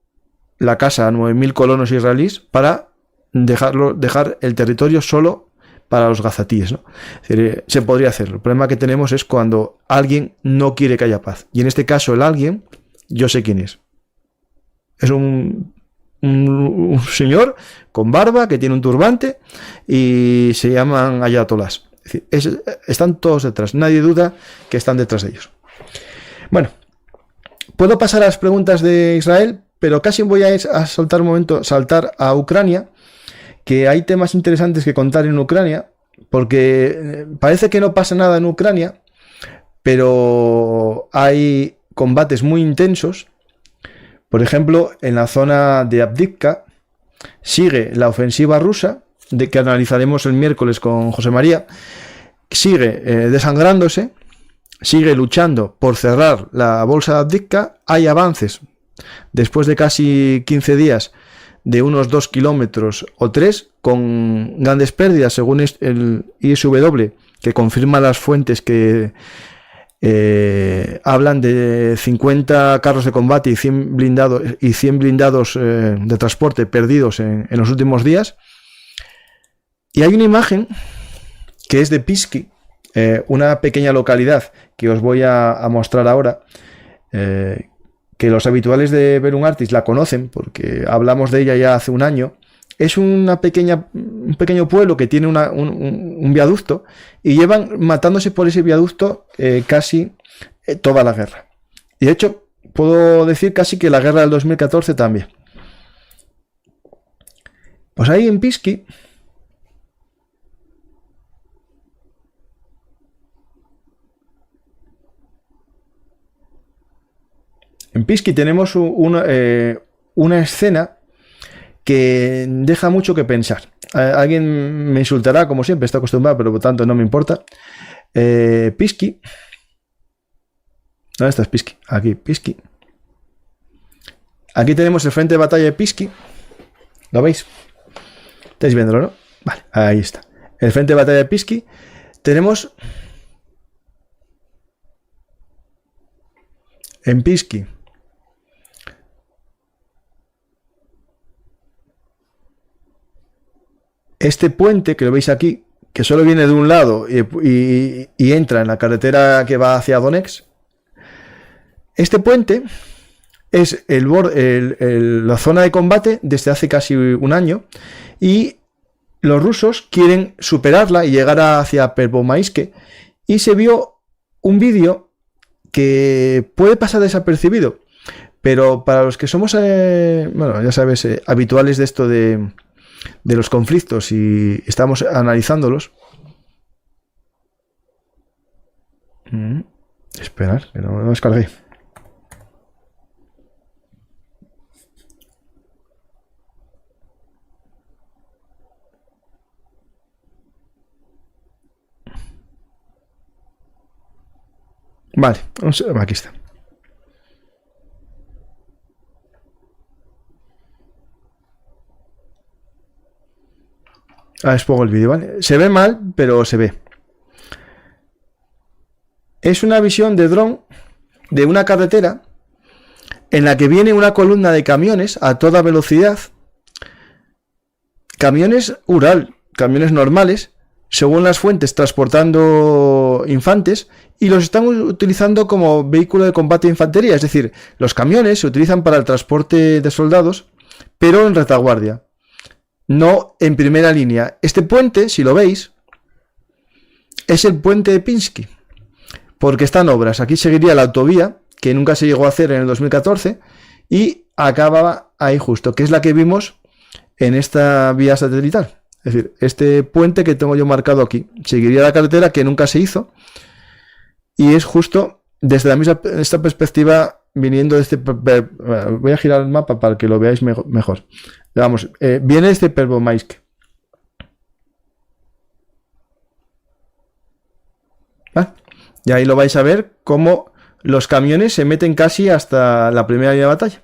la casa a 9.000 colonos israelíes para dejar el territorio solo para los gazatíes, ¿no? Es decir, se podría hacer. El problema que tenemos es cuando alguien no quiere que haya paz. Y en este caso el alguien, yo sé quién es. Es un señor con barba que tiene un turbante y se llaman ayatolás. Es decir, están todos detrás. Nadie duda que están detrás de ellos. Bueno, puedo pasar a las preguntas de Israel, pero casi voy a saltar a Ucrania, que hay temas interesantes que contar en Ucrania, porque parece que no pasa nada en Ucrania, pero hay combates muy intensos. Por ejemplo, en la zona de Avdiivka sigue la ofensiva rusa, de que analizaremos el miércoles con José María, sigue desangrándose, sigue luchando por cerrar la bolsa de Avdiivka. Hay avances después de casi 15 días de unos 2 kilómetros o 3, con grandes pérdidas, según el ISW, que confirma las fuentes que hablan de 50 carros de combate y 100 blindados de transporte perdidos en los últimos días. Y hay una imagen que es de Pisky, una pequeña localidad que os voy a mostrar ahora, que los habituales de Verum Artis la conocen porque hablamos de ella ya hace un año. Es un pequeño pueblo que tiene un viaducto y llevan matándose por ese viaducto casi toda la guerra. Y de hecho, puedo decir casi que la guerra del 2014 también. Pues ahí en Pisky tenemos una escena que deja mucho que pensar. Alguien me insultará, como siempre, está acostumbrado, pero por tanto no me importa. Pisky. ¿Dónde está Pisky? Aquí, Pisky. Aquí tenemos el frente de batalla de Pisky. ¿Lo veis? ¿Estáis viéndolo, no? Vale, ahí está. El frente de batalla de Pisky. Tenemos en Pisky este puente que lo veis aquí, que solo viene de un lado y entra en la carretera que va hacia Donetsk. Este puente es la zona de combate desde hace casi un año, y los rusos quieren superarla y llegar hacia Pervomaiske, y se vio un vídeo que puede pasar desapercibido, pero para los que somos, bueno, ya sabes, habituales de esto de los conflictos y estamos analizándolos. Esperad, que no descargué. Vale, aquí está. Es poco el vídeo, ¿vale? Se ve mal, pero se ve. Es una visión de dron de una carretera en la que viene una columna de camiones a toda velocidad. Camiones Ural, camiones normales, según las fuentes, transportando infantes, y los están utilizando como vehículo de combate de infantería. Es decir, los camiones se utilizan para el transporte de soldados, pero en retaguardia, no en primera línea. Este puente, si lo veis, es el puente de Pisky, porque están obras. Aquí seguiría la autovía, que nunca se llegó a hacer en el 2014, y acababa ahí justo, que es la que vimos en esta vía satelital. Es decir, este puente que tengo yo marcado aquí seguiría la carretera, que nunca se hizo, y es justo desde esta perspectiva, viniendo de este... Voy a girar el mapa para que lo veáis mejor. Vamos, viene desde Pervomaiske. ¿Ah? Y ahí lo vais a ver cómo los camiones se meten casi hasta la primera línea de batalla.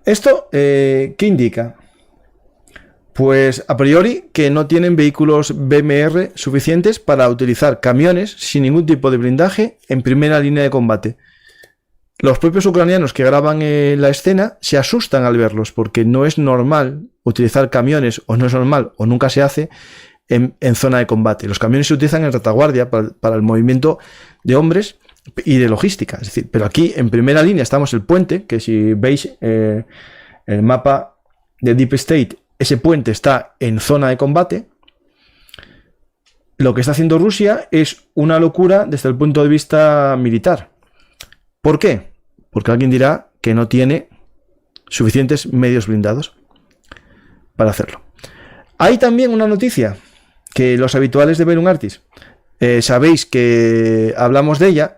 ¿Esto qué indica? Pues a priori que no tienen vehículos BMR suficientes para utilizar camiones sin ningún tipo de blindaje en primera línea de combate. Los propios ucranianos que graban la escena se asustan al verlos porque no es normal utilizar camiones, o no es normal, o nunca se hace en zona de combate. Los camiones se utilizan en retaguardia para el movimiento de hombres y de logística. Es decir, pero aquí en primera línea estamos el puente, que si veis el mapa de Deep State, ese puente está en zona de combate. Lo que está haciendo Rusia es una locura desde el punto de vista militar. ¿Por qué? Porque alguien dirá que no tiene suficientes medios blindados para hacerlo. Hay también una noticia que los habituales de Verum Artis sabéis que hablamos de ella.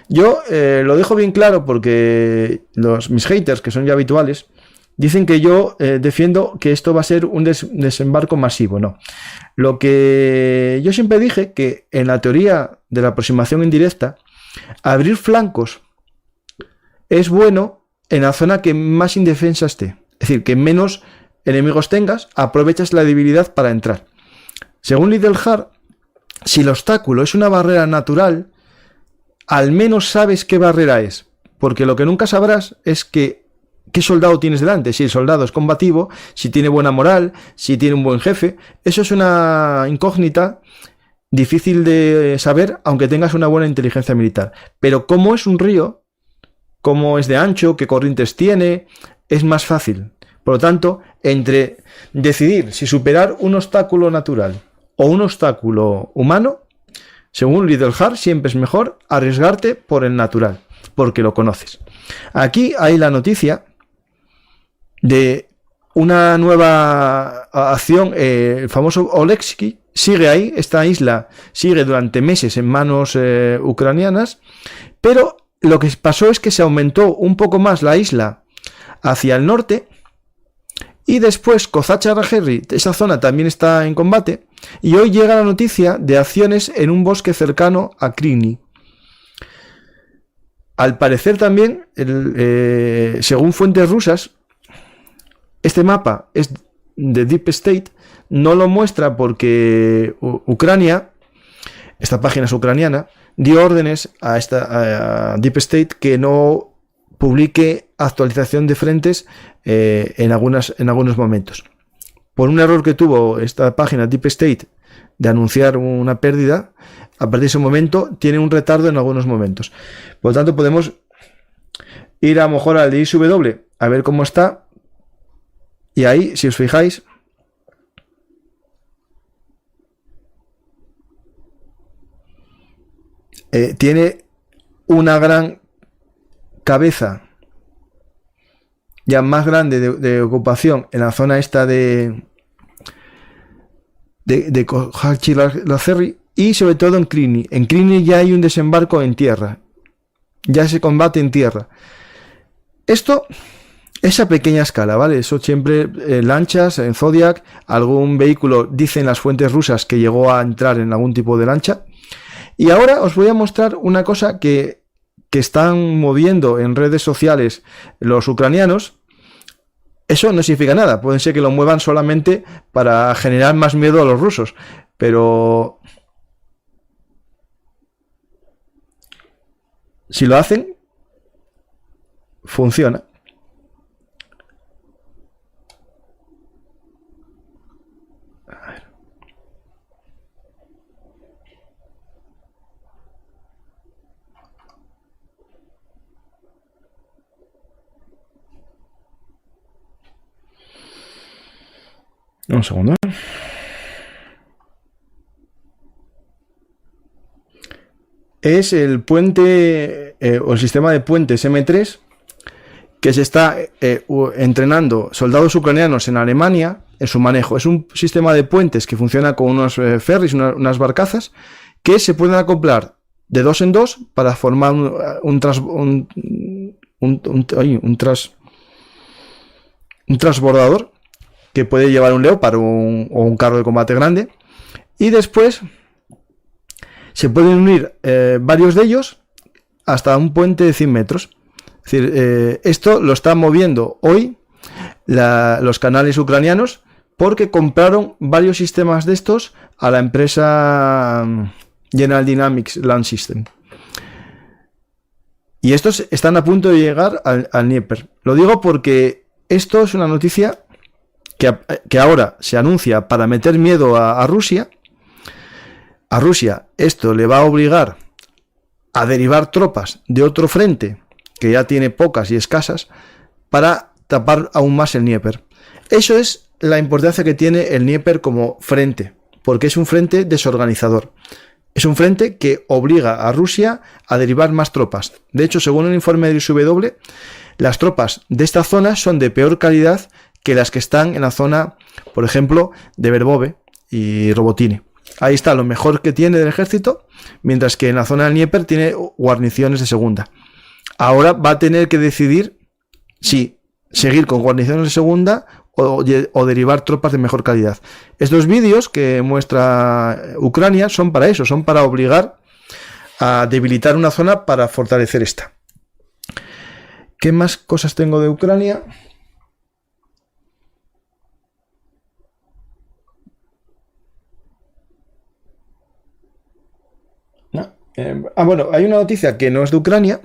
Yo lo dejo bien claro porque mis haters, que son ya habituales, dicen que yo defiendo que esto va a ser un desembarco masivo. No. Lo que yo siempre dije, que en la teoría de la aproximación indirecta, abrir flancos es bueno en la zona que más indefensa esté. Es decir, que menos enemigos tengas, aprovechas la debilidad para entrar. Según Lidl-Hart, si el obstáculo es una barrera natural, al menos sabes qué barrera es. Porque lo que nunca sabrás es qué soldado tienes delante, si el soldado es combativo, si tiene buena moral, si tiene un buen jefe. Eso es una incógnita difícil de saber, aunque tengas una buena inteligencia militar. Pero como es un río, cómo es de ancho, qué corrientes tiene, es más fácil. Por lo tanto, entre decidir si superar un obstáculo natural o un obstáculo humano, según Lidl-Hart, siempre es mejor arriesgarte por el natural, porque lo conoces. Aquí hay la noticia de una nueva acción, el famoso Oleksky sigue ahí, esta isla sigue durante meses en manos ucranianas, pero lo que pasó es que se aumentó un poco más la isla hacia el norte y después Kozacha-Rajerri, esa zona también está en combate, y hoy llega la noticia de acciones en un bosque cercano a Kryvyi. Al parecer también, según fuentes rusas, este mapa es de Deep State, no lo muestra porque Ucrania, esta página es ucraniana, dio órdenes a Deep State que no publique actualización de frentes en algunos momentos. Por un error que tuvo esta página Deep State de anunciar una pérdida, a partir de ese momento tiene un retardo en algunos momentos. Por lo tanto, podemos ir a lo mejor al de ISW a ver cómo está. Y ahí, si os fijáis, tiene una gran cabeza ya más grande de ocupación en la zona esta de Kozacha-Rajerri y sobre todo en Kryvyi. En Kryvyi ya hay un desembarco en tierra, ya se combate en tierra. Esto es a pequeña escala, ¿vale? Eso siempre lanchas, en Zodiac, algún vehículo, dicen las fuentes rusas que llegó a entrar en algún tipo de lancha. Y ahora os voy a mostrar una cosa que están moviendo en redes sociales los ucranianos. Eso no significa nada, puede ser que lo muevan solamente para generar más miedo a los rusos, pero si lo hacen, funciona. Un segundo. Es el puente o el sistema de puentes M3 que se está entrenando soldados ucranianos en Alemania en su manejo. Es un sistema de puentes que funciona con unos ferries, unas barcazas que se pueden acoplar de dos en dos para formar un transbordador que puede llevar un Leopard o un carro de combate grande, y después se pueden unir varios de ellos hasta un puente de 100 metros. Es decir, esto lo está moviendo hoy los canales ucranianos porque compraron varios sistemas de estos a la empresa General Dynamics Land System. Y estos están a punto de llegar al Dnieper. Lo digo porque esto es una noticia que ahora se anuncia para meter miedo a Rusia. A Rusia esto le va a obligar a derivar tropas de otro frente, que ya tiene pocas y escasas, para tapar aún más el Dnieper. Eso es la importancia que tiene el Dnieper como frente, porque es un frente desorganizador. Es un frente que obliga a Rusia a derivar más tropas. De hecho, según un informe del ISW, las tropas de esta zona son de peor calidad que las que están en la zona, por ejemplo, de Verbove y Robotini. Ahí está lo mejor que tiene del ejército, mientras que en la zona del Dnieper tiene guarniciones de segunda. Ahora va a tener que decidir si seguir con guarniciones de segunda o derivar tropas de mejor calidad. Estos vídeos que muestra Ucrania son para eso, son para obligar a debilitar una zona para fortalecer esta. ¿Qué más cosas tengo de Ucrania? No. Bueno, hay una noticia que no es de Ucrania,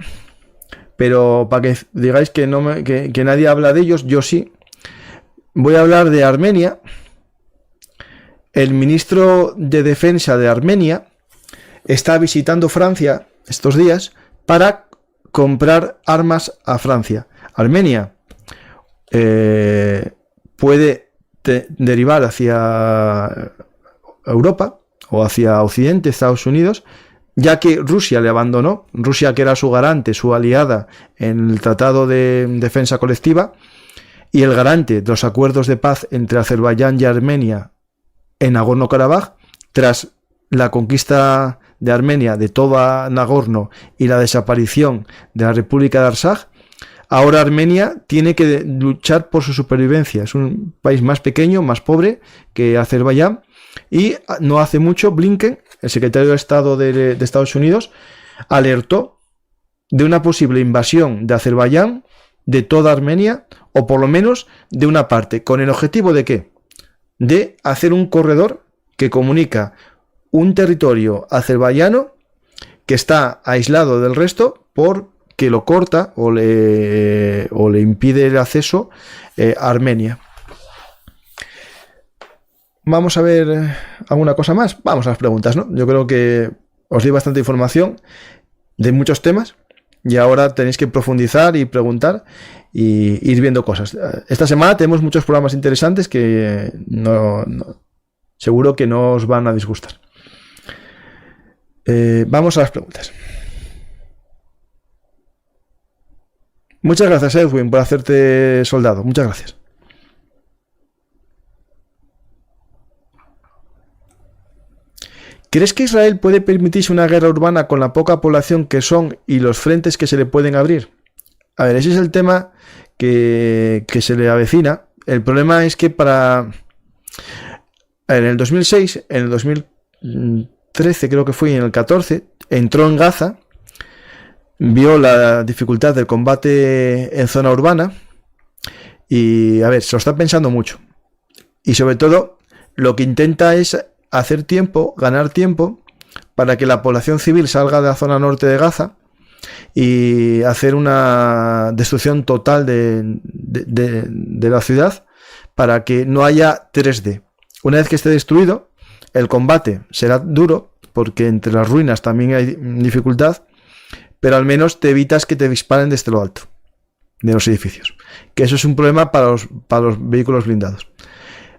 pero para que digáis que nadie habla de ellos, yo sí. Voy a hablar de Armenia. El ministro de Defensa de Armenia está visitando Francia estos días para comprar armas a Francia. Armenia puede derivar hacia Europa o hacia Occidente, Estados Unidos, ya que Rusia le abandonó. Rusia, que era su garante, su aliada en el Tratado de Defensa Colectiva, y el garante de los acuerdos de paz entre Azerbaiyán y Armenia en Nagorno-Karabaj, tras la conquista de Armenia de toda Nagorno y la desaparición de la República de Artsaj, ahora Armenia tiene que luchar por su supervivencia. Es un país más pequeño, más pobre que Azerbaiyán, y no hace mucho Blinken, el secretario de Estado de Estados Unidos, alertó de una posible invasión de Azerbaiyán de toda Armenia, o por lo menos de una parte. ¿Con el objetivo de qué? De hacer un corredor que comunica un territorio azerbaiyano que está aislado del resto porque lo corta o le impide el acceso a Armenia. Vamos a ver alguna cosa más. Vamos a las preguntas, ¿no? Yo creo que os di bastante información de muchos temas. Y ahora tenéis que profundizar y preguntar y ir viendo cosas. Esta semana tenemos muchos programas interesantes que seguro que no os van a disgustar. Vamos a las preguntas. Muchas gracias, Edwin, por hacerte soldado. Muchas gracias. ¿Crees que Israel puede permitirse una guerra urbana con la poca población que son y los frentes que se le pueden abrir? A ver, ese es el tema que se le avecina. El problema es que en el 2006, en el 2013 creo que fue, y en el 14, entró en Gaza, vio la dificultad del combate en zona urbana y, a ver, se lo está pensando mucho. Y sobre todo, lo que intenta es hacer tiempo, ganar tiempo, para que la población civil salga de la zona norte de Gaza y hacer una destrucción total de la ciudad para que no haya 3D. Una vez que esté destruido, el combate será duro, porque entre las ruinas también hay dificultad, pero al menos te evitas que te disparen desde lo alto de los edificios. Que eso es un problema para los vehículos blindados.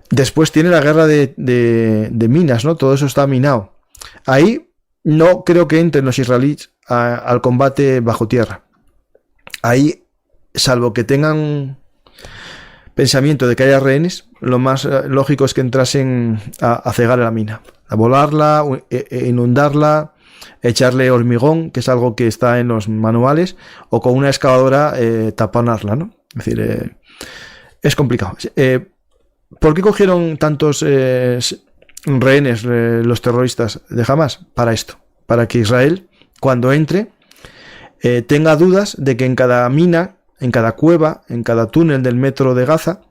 Después tiene la guerra de minas, ¿no? Todo eso está minado. Ahí no creo que entren los israelíes al combate bajo tierra. Ahí, salvo que tengan pensamiento de que haya rehenes, lo más lógico es que entrasen a cegar la mina, a volarla, inundarla, echarle hormigón, que es algo que está en los manuales, o con una excavadora taponarla, ¿no? Es decir, es complicado. ¿Por qué cogieron tantos rehenes los terroristas de Hamas? Para esto, para que Israel, cuando entre, tenga dudas de que en cada mina, en cada cueva, en cada túnel del metro de Gaza,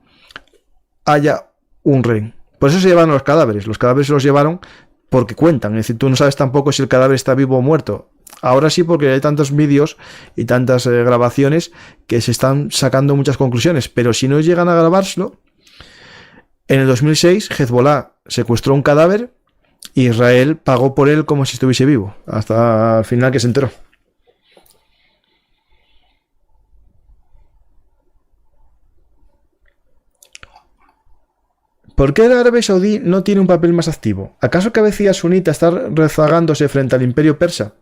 haya un rehén. Por eso se llevan los cadáveres. Los cadáveres se los llevaron porque cuentan. Es decir, tú no sabes tampoco si el cadáver está vivo o muerto. Ahora sí, porque hay tantos vídeos y tantas grabaciones que se están sacando muchas conclusiones. Pero si no llegan a grabárselo, en el 2006 Hezbollah secuestró un cadáver y Israel pagó por él como si estuviese vivo, hasta el final que se enteró. ¿Por qué Arabia Saudí no tiene un papel más activo? ¿Acaso cabecilla sunita está rezagándose frente al imperio persa?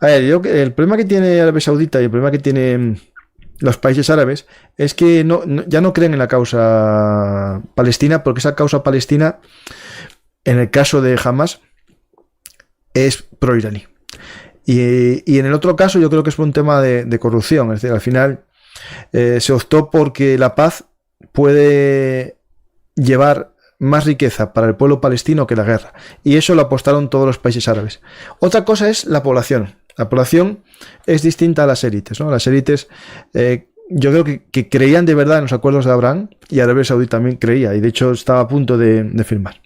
A ver, el problema que tiene Arabia Saudita y el problema que tienen los países árabes es que ya no creen en la causa palestina, porque esa causa palestina, en el caso de Hamas, es pro-iraní. Y en el otro caso yo creo que es un tema de corrupción. Es decir, al final se optó porque la paz puede llevar más riqueza para el pueblo palestino que la guerra. Y eso lo apostaron todos los países árabes. Otra cosa es la población. La población es distinta a las élites, ¿no? Las élites, yo creo que creían de verdad en los acuerdos de Abraham, y Arabia Saudí también creía, y de hecho estaba a punto de firmar.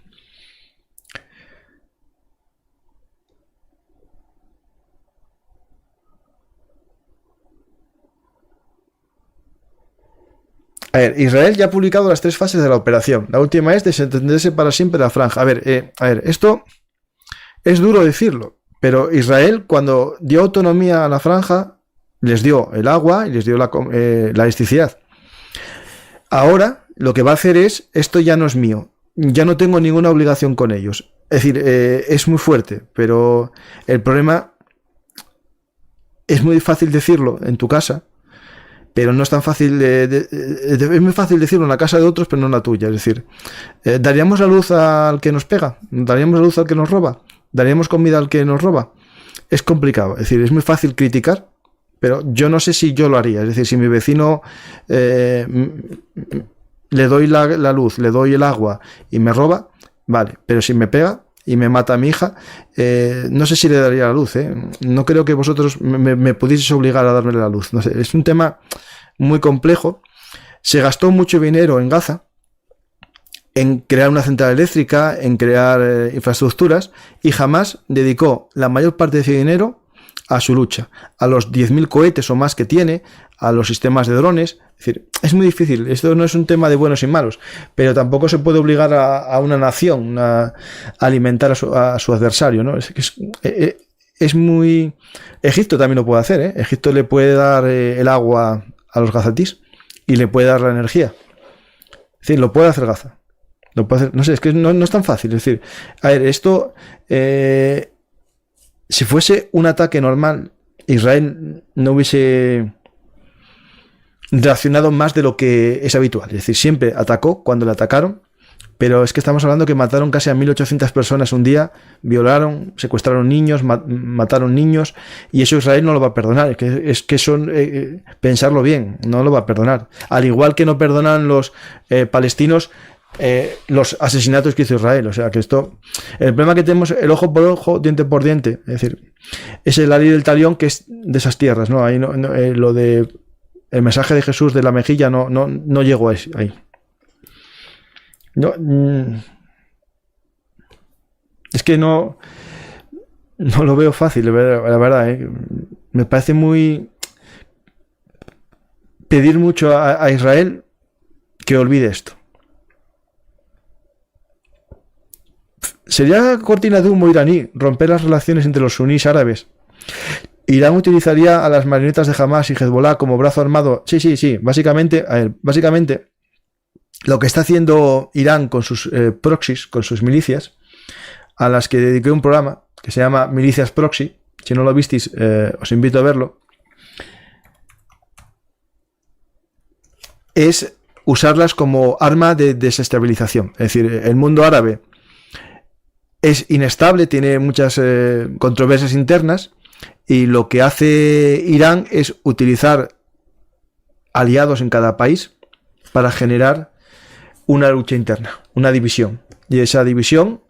A ver, Israel ya ha publicado las 3 fases de la operación. La última es desentenderse para siempre de la franja. A ver, esto es duro decirlo, pero Israel, cuando dio autonomía a la franja, les dio el agua y les dio la electricidad. Ahora lo que va a hacer es, esto ya no es mío, ya no tengo ninguna obligación con ellos. Es decir, es muy fuerte, pero el problema es muy fácil decirlo en tu casa, pero no es tan fácil, es muy fácil decirlo en la casa de otros, pero no en la tuya. Es decir, ¿daríamos la luz al que nos pega? ¿Daríamos la luz al que nos roba? ¿Daríamos comida al que nos roba? Es complicado, es decir, es muy fácil criticar, pero yo no sé si yo lo haría. Es decir, si mi vecino le doy la luz, le doy el agua y me roba, vale, pero si me pega y me mata a mi hija, no sé si le daría la luz. No creo que vosotros me pudieseis obligar a darme la luz. No sé, es un tema muy complejo. Se gastó mucho dinero en Gaza, en crear una central eléctrica, en crear infraestructuras, y jamás dedicó la mayor parte de ese dinero a su lucha, a los 10.000 cohetes o más que tiene, a los sistemas de drones. Es decir, es muy difícil. Esto no es un tema de buenos y malos, pero tampoco se puede obligar a una nación a alimentar a su adversario, ¿no? Es muy... Egipto también lo puede hacer, ¿eh? Egipto le puede dar el agua a los gazatíes y le puede dar la energía. Es decir, lo puede hacer Gaza. Lo puede hacer, no sé, es que no es tan fácil. Es decir, a ver, esto... si fuese un ataque normal, Israel no hubiese reaccionado más de lo que es habitual. Es decir, siempre atacó cuando le atacaron, pero es que estamos hablando que mataron casi a 1.800 personas un día, violaron, secuestraron niños, mataron niños, y eso Israel no lo va a perdonar. Es que son, pensarlo bien, no lo va a perdonar. Al igual que no perdonan los palestinos los asesinatos que hizo Israel. O sea que esto, el problema que tenemos, el ojo por ojo, diente por diente, es decir, es el Ali del talión, que es de esas tierras, ¿no? Ahí lo de el mensaje de Jesús de la mejilla no llegó ahí. No, es que no lo veo fácil, la verdad, me parece muy pedir mucho a Israel que olvide esto. ¿Sería cortina de humo iraní romper las relaciones entre los sunís árabes? ¿Irán utilizaría a las marionetas de Hamas y Hezbollah como brazo armado? Sí. Básicamente, lo que está haciendo Irán con sus proxies, con sus milicias, a las que dediqué un programa que se llama Milicias Proxy. Si no lo visteis, os invito a verlo. Es usarlas como arma de desestabilización. Es decir, el mundo árabe es inestable, tiene muchas controversias internas, y lo que hace Irán es utilizar aliados en cada país para generar una lucha interna, una división. Y esa división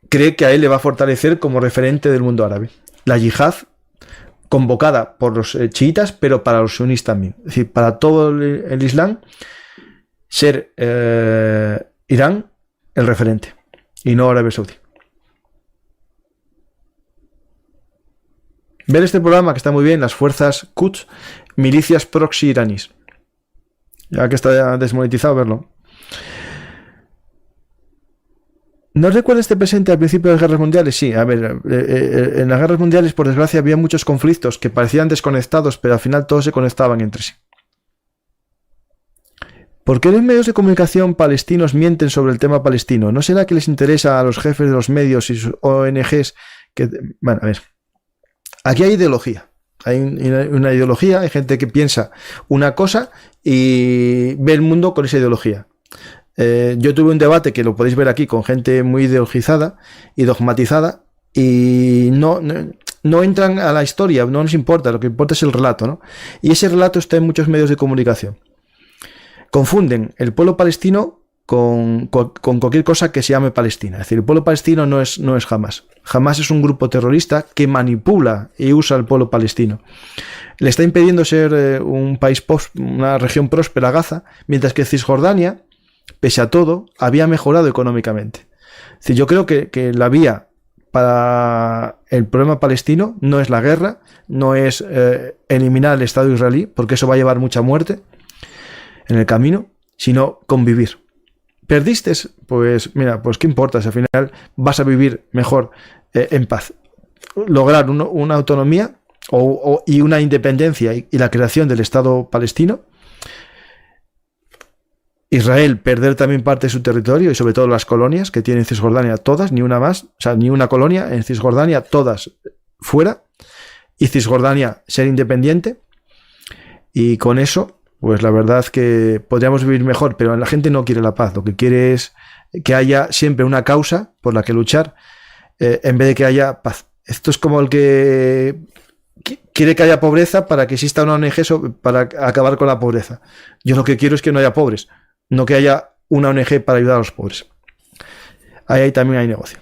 cree que a él le va a fortalecer como referente del mundo árabe. La yihad, convocada por los chiitas, pero para los sunís también. Es decir, para todo el Islam, ser Irán el referente y no Arabia Saudí. Ver este programa que está muy bien, las fuerzas Quds, milicias proxy iraníes. Ya que está desmonetizado, verlo. ¿No recuerda este presente al principio de las guerras mundiales? Sí, a ver, en las guerras mundiales, por desgracia, había muchos conflictos que parecían desconectados, pero al final todos se conectaban entre sí. ¿Por qué los medios de comunicación palestinos mienten sobre el tema palestino? ¿No será que les interesa a los jefes de los medios y sus ONGs que... Bueno, a ver. Aquí hay ideología. Hay una ideología, hay gente que piensa una cosa y ve el mundo con esa ideología. Yo tuve un debate que lo podéis ver aquí con gente muy ideologizada y dogmatizada y no entran a la historia, no nos importa, lo que importa es el relato, ¿no? Y ese relato está en muchos medios de comunicación. Confunden el pueblo palestino con cualquier cosa que se llame Palestina. Es decir, el pueblo palestino no es Hamas. Hamas es un grupo terrorista que manipula y usa al pueblo palestino. Le está impidiendo ser un país, una región próspera a Gaza, mientras que Cisjordania, pese a todo, había mejorado económicamente. Es decir, yo creo que la vía para el problema palestino no es la guerra, no es eliminar el Estado israelí, porque eso va a llevar mucha muerte en el camino, sino convivir. ¿Perdiste? Pues mira, pues qué importa si al final vas a vivir mejor en paz. Lograr una autonomía y una independencia y la creación del Estado palestino. Israel perder también parte de su territorio y sobre todo las colonias que tiene en Cisjordania, todas, ni una más, o sea, ni una colonia en Cisjordania, todas fuera, y Cisjordania ser independiente, y con eso, pues la verdad que podríamos vivir mejor, pero la gente no quiere la paz, lo que quiere es que haya siempre una causa por la que luchar, en vez de que haya paz. Esto es como el que quiere que haya pobreza para que exista una ONG para acabar con la pobreza. Yo lo que quiero es que no haya pobres, no que haya una ONG para ayudar a los pobres. Ahí también hay negocio.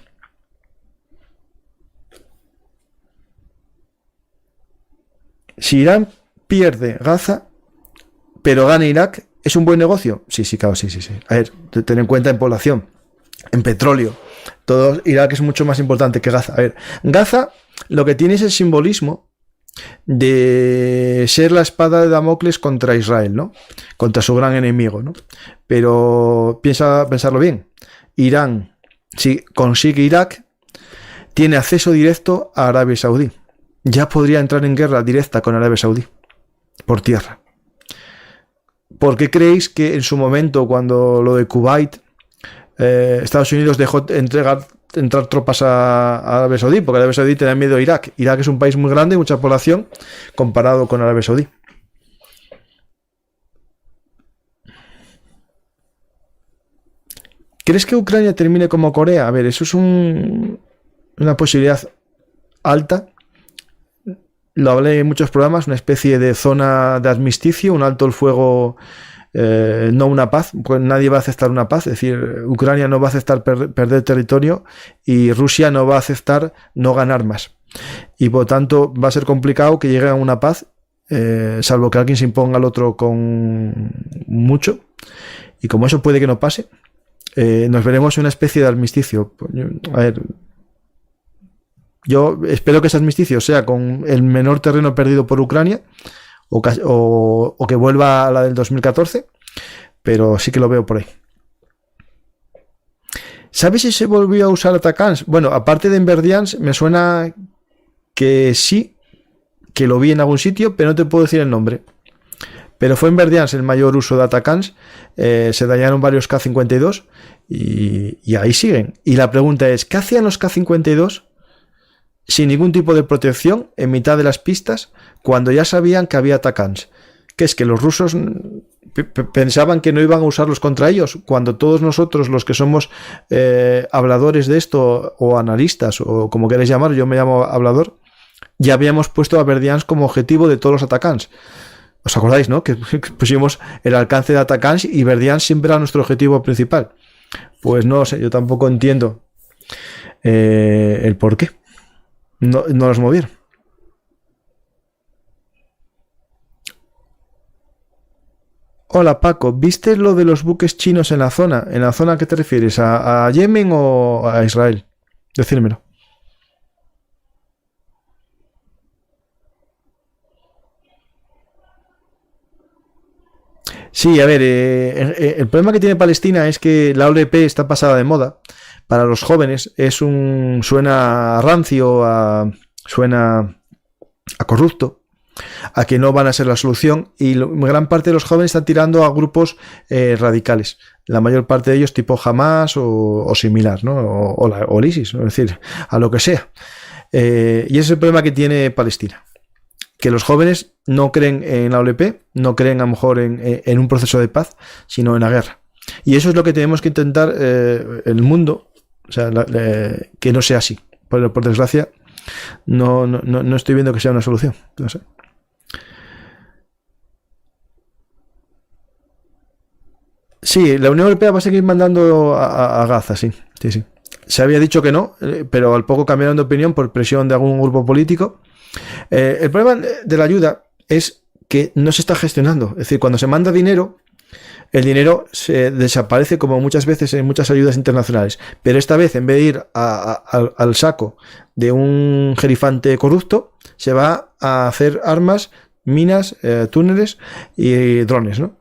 Si Irán pierde Gaza, pero gana Irak, ¿es un buen negocio? Sí, claro, sí. A ver, ten en cuenta en población, en petróleo. Todo Irak es mucho más importante que Gaza. A ver, Gaza lo que tiene es el simbolismo de ser la espada de Damocles contra Israel, ¿no? Contra su gran enemigo, ¿no? Pero pensarlo bien. Irán, si consigue Irak, tiene acceso directo a Arabia Saudí. Ya podría entrar en guerra directa con Arabia Saudí por tierra. ¿Por qué creéis que en su momento, cuando lo de Kuwait, Estados Unidos dejó entrar tropas a Arabia Saudí? Porque Arabia Saudí tenía miedo a Irak. Irak es un país muy grande, mucha población, comparado con Arabia Saudí. ¿Crees que Ucrania termine como Corea? A ver, eso es una posibilidad alta. Lo hablé en muchos programas, una especie de zona de armisticio, un alto el fuego, no una paz, pues nadie va a aceptar una paz, es decir, Ucrania no va a aceptar perder territorio y Rusia no va a aceptar no ganar más. Y por tanto va a ser complicado que llegue a una paz, salvo que alguien se imponga al otro con mucho, y como eso puede que no pase, nos veremos en una especie de armisticio. A ver, yo espero que ese armisticio sea con el menor terreno perdido por Ucrania o que vuelva a la del 2014, pero sí que lo veo por ahí. ¿Sabes si se volvió a usar Atacans? Bueno, aparte de en Verdians, me suena que sí, que lo vi en algún sitio, pero no te puedo decir el nombre. Pero fue en Verdians el mayor uso de Atacans, se dañaron varios K-52 y ahí siguen. Y la pregunta es, ¿qué hacían los K-52 sin ningún tipo de protección en mitad de las pistas cuando ya sabían que había Atacans? Que es que los rusos pensaban que no iban a usarlos contra ellos, cuando todos nosotros, los que somos habladores de esto, o analistas, o como queréis llamar, yo me llamo hablador, ya habíamos puesto a Verdians como objetivo de todos los Atacans. ¿Os acordáis, no? Que pusimos el alcance de Atacans y Verdians siempre era nuestro objetivo principal. Pues no sé, yo tampoco entiendo el por qué no los movieron. Hola Paco, ¿viste lo de los buques chinos en la zona? ¿En la zona a qué te refieres? ¿A Yemen o a Israel? Decírmelo. Sí, a ver, el problema que tiene Palestina es que la OLP está pasada de moda. Para los jóvenes suena a rancio, suena a corrupto, a que no van a ser la solución, y gran parte de los jóvenes están tirando a grupos radicales. La mayor parte de ellos tipo Hamas o similar, ¿no? O el ISIS, ¿no? Es decir, a lo que sea. Y ese es el problema que tiene Palestina. Que los jóvenes no creen en la OLP, no creen a lo mejor en un proceso de paz, sino en la guerra. Y eso es lo que tenemos que intentar en el mundo, o sea, que no sea así. Por desgracia, no estoy viendo que sea una solución. No sé. Sí, la Unión Europea va a seguir mandando a Gaza, sí, sí, sí. Se había dicho que no, pero al poco cambiaron de opinión por presión de algún grupo político. El problema de la ayuda es que no se está gestionando. Es decir, cuando se manda dinero, el dinero se desaparece como muchas veces en muchas ayudas internacionales. Pero esta vez, en vez de ir al saco de un gerifante corrupto, se va a hacer armas, minas, túneles y drones, ¿no?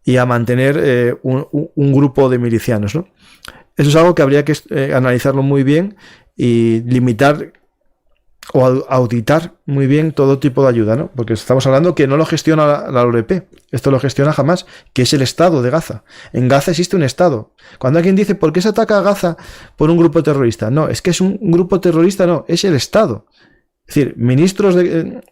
Y a mantener un grupo de milicianos, ¿no? Eso es algo que habría que analizarlo muy bien y limitar o auditar muy bien todo tipo de ayuda, ¿no? Porque estamos hablando que no lo gestiona la OLP, esto lo gestiona Hamas, que es el Estado de Gaza. En Gaza existe un Estado. Cuando alguien dice, ¿por qué se ataca a Gaza por un grupo terrorista? No, es que es un grupo terrorista, no, es el Estado. Es decir,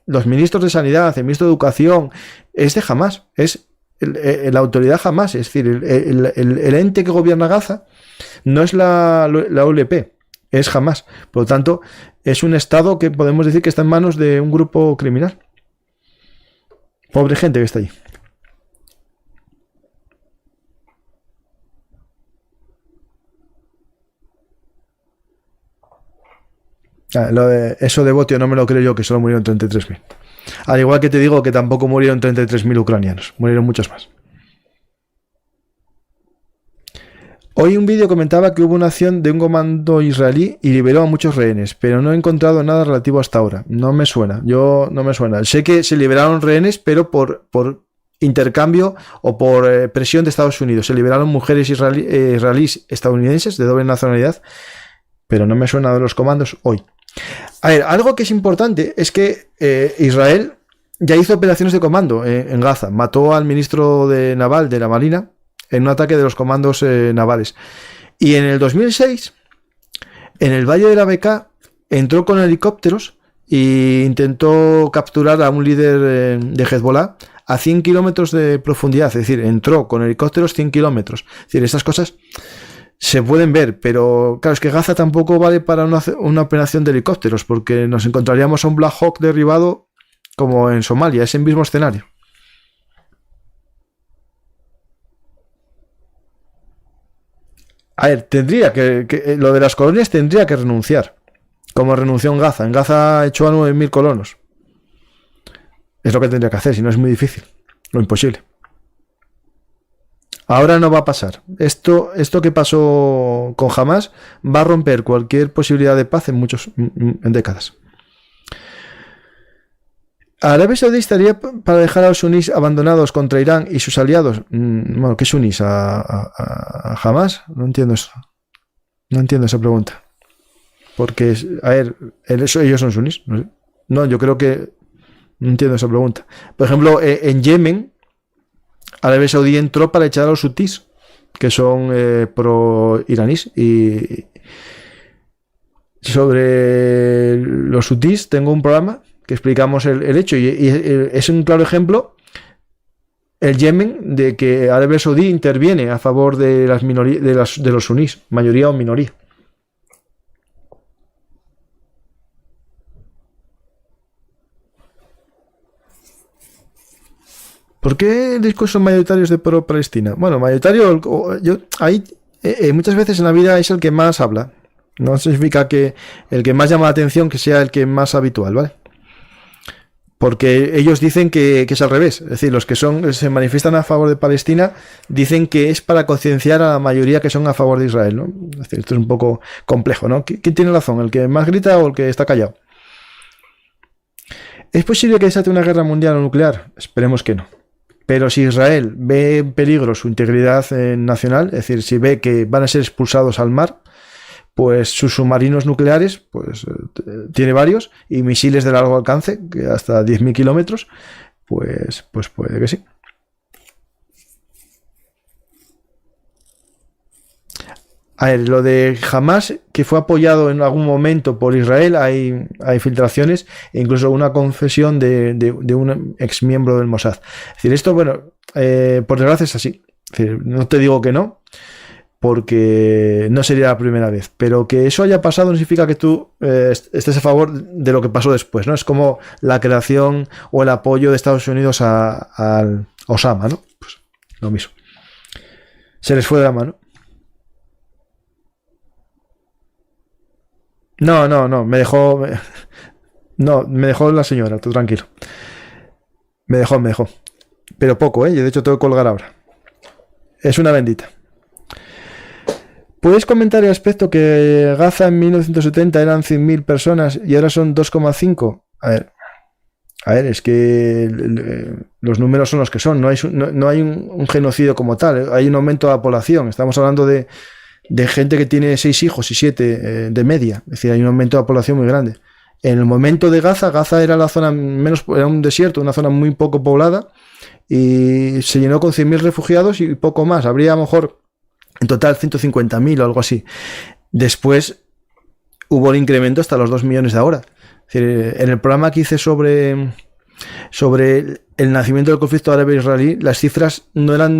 los ministros de Sanidad, el ministro de Educación, es de Hamas, es la autoridad Hamas, es decir, el ente que gobierna Gaza no es la OLP, es Hamas. Por lo tanto, es un Estado que podemos decir que está en manos de un grupo criminal. Pobre gente que está allí. Eso de Botio no me lo creo yo, que solo murieron 33.000. Al igual que te digo que tampoco murieron 33.000 ucranianos, murieron muchos más. Hoy un vídeo comentaba que hubo una acción de un comando israelí y liberó a muchos rehenes, pero no he encontrado nada relativo hasta ahora. No me suena, no me suena. Sé que se liberaron rehenes, pero por intercambio o por presión de Estados Unidos. Se liberaron mujeres israelíes estadounidenses de doble nacionalidad, pero no me suena de los comandos hoy. A ver, algo que es importante es que Israel ya hizo operaciones de comando en Gaza. Mató al ministro naval de la Marina en un ataque de los comandos navales. Y en el 2006, en el Valle de la Bekaa, entró con helicópteros e intentó capturar a un líder de Hezbollah a 100 kilómetros de profundidad. Es decir, entró con helicópteros 100 kilómetros. Es decir, estas cosas se pueden ver, pero claro, es que Gaza tampoco vale para una operación de helicópteros, porque nos encontraríamos a un Black Hawk derribado como en Somalia, es el mismo escenario. A ver, lo de las colonias tendría que renunciar, como renunció en Gaza. En Gaza echó a 9.000 colonos. Es lo que tendría que hacer, si no es muy difícil, lo imposible. Ahora no va a pasar. Esto que pasó con Hamas va a romper cualquier posibilidad de paz en décadas. ¿Arabia Saudí estaría para dejar a los sunís abandonados contra Irán y sus aliados? Bueno, ¿qué sunís? ¿A Hamas? No entiendo eso. No entiendo esa pregunta. Porque, a ver, ellos son sunís. No sé. No, yo creo que no entiendo esa pregunta. Por ejemplo, en Yemen, Arabia Saudí entró para echar a los hutís, que son pro-iraníes. Y sobre los hutís tengo un programa que explicamos el hecho, y es un claro ejemplo el Yemen de que Arabia Saudí interviene a favor de las minorías, de los sunís, mayoría o minoría. ¿Por qué discursos mayoritarios de pro-Palestina? Bueno, mayoritario, muchas veces en la vida es el que más habla. No significa que el que más llama la atención que sea el que más habitual, ¿vale? Porque ellos dicen que es al revés. Es decir, los que se manifiestan a favor de Palestina dicen que es para concienciar a la mayoría que son a favor de Israel, ¿no? Es decir, esto es un poco complejo, ¿no? ¿Quién tiene razón? ¿El que más grita o el que está callado? ¿Es posible que desate una guerra mundial o nuclear? Esperemos que no. Pero si Israel ve en peligro su integridad nacional, es decir, si ve que van a ser expulsados al mar, pues sus submarinos nucleares, pues tiene varios, y misiles de largo alcance, que hasta 10.000 kilómetros, pues puede que sí. A ver, lo de Hamas, que fue apoyado en algún momento por Israel, hay filtraciones e incluso una confesión de un ex miembro del Mossad. Es decir, esto, bueno, por desgracia es así. Es decir, no te digo que no, porque no sería la primera vez. Pero que eso haya pasado no significa que tú estés a favor de lo que pasó después, ¿no? Es como la creación o el apoyo de Estados Unidos al Osama, ¿no? Pues lo mismo. Se les fue de la mano. No, me dejó. No, me dejó la señora, tú tranquilo. Me dejó. Pero poco, ¿eh? Yo de hecho tengo que colgar ahora. Es una bendita. ¿Puedes comentar el aspecto que Gaza en 1970 eran 100.000 personas y ahora son 2,5? A ver, es que los números son los que son. No hay un genocidio como tal. Hay un aumento de la población. Estamos hablando de gente que tiene 6 hijos y 7 de media. Es decir, hay un aumento de la población muy grande. En el momento de Gaza era la zona era un desierto, una zona muy poco poblada, y se llenó con 100.000 refugiados y poco más. Habría a lo mejor en total 150.000 o algo así. Después hubo el incremento hasta los 2 millones de ahora. Es decir, en el programa que hice sobre el nacimiento del conflicto árabe-israelí, las cifras no eran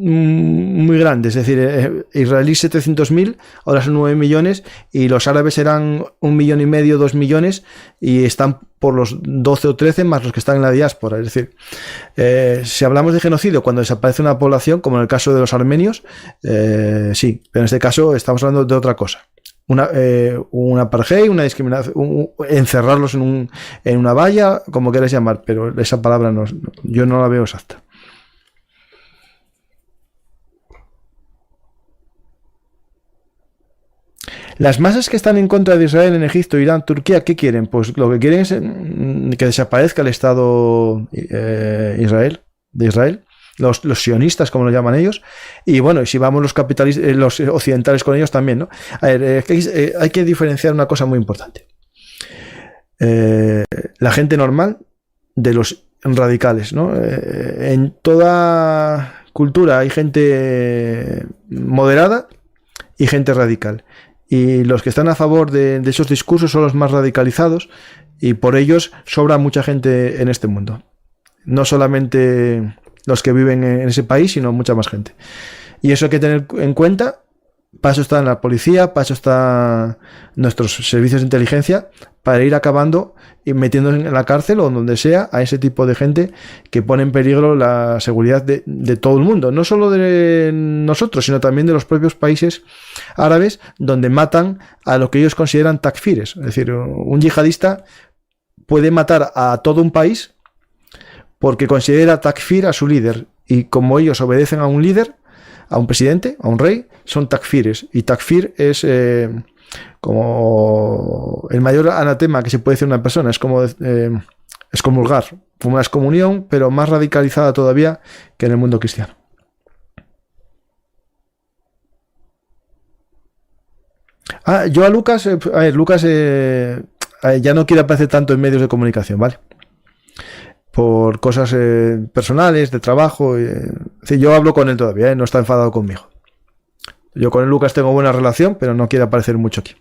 muy grandes. Es decir, israelíes 700.000, ahora son 9 millones, y los árabes eran 1,5 millones, 2 millones, y están por los 12 o 13 más los que están en la diáspora. Es decir, si hablamos de genocidio cuando desaparece una población, como en el caso de los armenios, sí, pero en este caso estamos hablando de otra cosa. Un apartheid, una discriminación, encerrarlos en una valla, como queráis llamar, pero esa palabra yo no la veo exacta. Las masas que están en contra de Israel en Egipto, Irán, Turquía, ¿qué quieren? Pues lo que quieren es que desaparezca el Estado de Israel. Los sionistas, como lo llaman ellos, y bueno, y si vamos los capitalistas, los occidentales con ellos también, ¿no? A ver, hay que diferenciar una cosa muy importante. La gente normal de los radicales, ¿no? En toda cultura hay gente moderada y gente radical. Y los que están a favor de esos discursos son los más radicalizados, y por ellos sobra mucha gente en este mundo. No solamente los que viven en ese país, sino mucha más gente. Y eso hay que tener en cuenta. Para eso está la policía, para eso están nuestros servicios de inteligencia, para ir acabando y metiendo en la cárcel o donde sea a ese tipo de gente que pone en peligro la seguridad de todo el mundo. No solo de nosotros, sino también de los propios países árabes, donde matan a lo que ellos consideran takfires. Es decir, un yihadista puede matar a todo un país porque considera takfir a su líder, y como ellos obedecen a un líder, a un presidente, a un rey, son takfires, y takfir es como el mayor anatema que se puede decir a una persona. Es como excomulgar, como una excomunión, pero más radicalizada todavía que en el mundo cristiano. Yo a Lucas, Lucas ya no quiere aparecer tanto en medios de comunicación, ¿vale? Por cosas personales, de trabajo. Sí, yo hablo con él todavía, no está enfadado conmigo. Yo con el Lucas tengo buena relación, pero no quiere aparecer mucho aquí.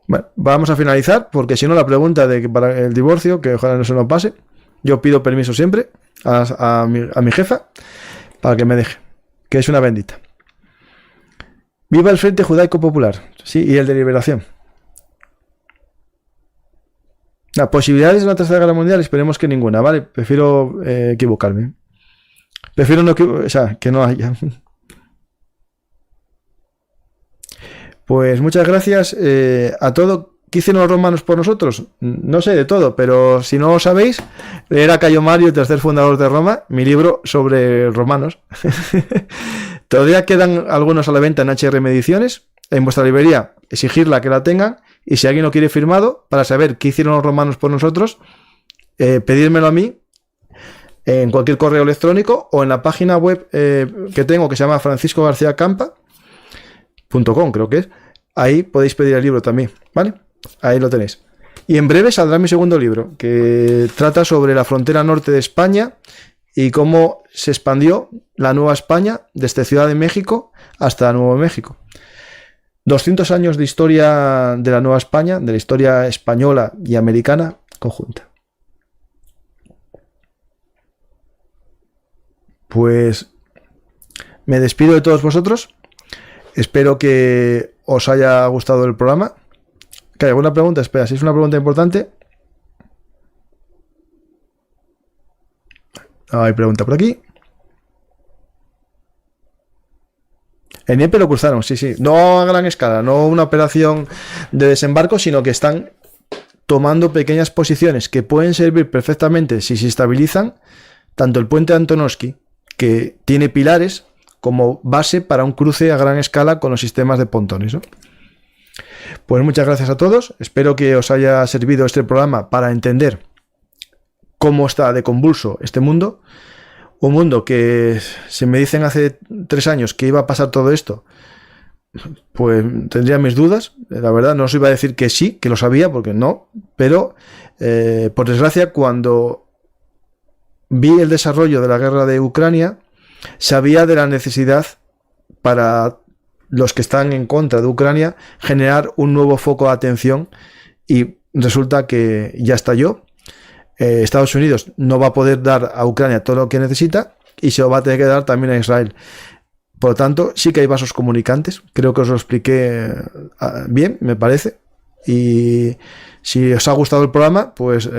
Bueno, vamos a finalizar, porque si no la pregunta de que para el divorcio, que ojalá no se nos pase, yo pido permiso siempre a mi jefa para que me deje, que es una bendita. Viva el Frente Judaico Popular, sí, y el de Liberación. Las posibilidades de una tercera guerra mundial, esperemos que ninguna, ¿vale? Prefiero equivocarme. Prefiero no que no haya. Pues muchas gracias a todos. ¿Qué hicieron los romanos por nosotros? No sé de todo, pero si no lo sabéis, leer a Cayo Mario, el tercer fundador de Roma, mi libro sobre romanos. Todavía quedan algunos a la venta en HRM Ediciones. En vuestra librería, exigirla que la tengan. Y si alguien lo quiere firmado, para saber qué hicieron los romanos por nosotros, pedírmelo a mí en cualquier correo electrónico o en la página web que tengo, que se llama franciscogarciacampa.com, creo que es. Ahí podéis pedir el libro también, ¿vale? Ahí lo tenéis. Y en breve saldrá mi segundo libro, que trata sobre la frontera norte de España y cómo se expandió la Nueva España desde Ciudad de México hasta Nuevo México. 200 años de historia de la Nueva España, de la historia española y americana conjunta. Pues me despido de todos vosotros. Espero que os haya gustado el programa. ¿Hay alguna pregunta? Espera, si es una pregunta importante. Hay pregunta por aquí. En Niepe lo cruzaron, sí. No a gran escala, no una operación de desembarco, sino que están tomando pequeñas posiciones que pueden servir perfectamente si se estabilizan, tanto el puente de Antonovsky, que tiene pilares, como base para un cruce a gran escala con los sistemas de pontones, ¿no? Pues muchas gracias a todos. Espero que os haya servido este programa para entender cómo está de convulso este mundo. Un mundo que, si me dicen hace 3 años que iba a pasar todo esto, pues tendría mis dudas. La verdad, no os iba a decir que sí, que lo sabía, porque no. Pero, por desgracia, cuando vi el desarrollo de la guerra de Ucrania, sabía de la necesidad para los que están en contra de Ucrania generar un nuevo foco de atención, y resulta que ya estalló. Estados Unidos no va a poder dar a Ucrania todo lo que necesita y se lo va a tener que dar también a Israel. Por lo tanto, sí que hay vasos comunicantes. Creo que os lo expliqué bien, me parece. Y si os ha gustado el programa, pues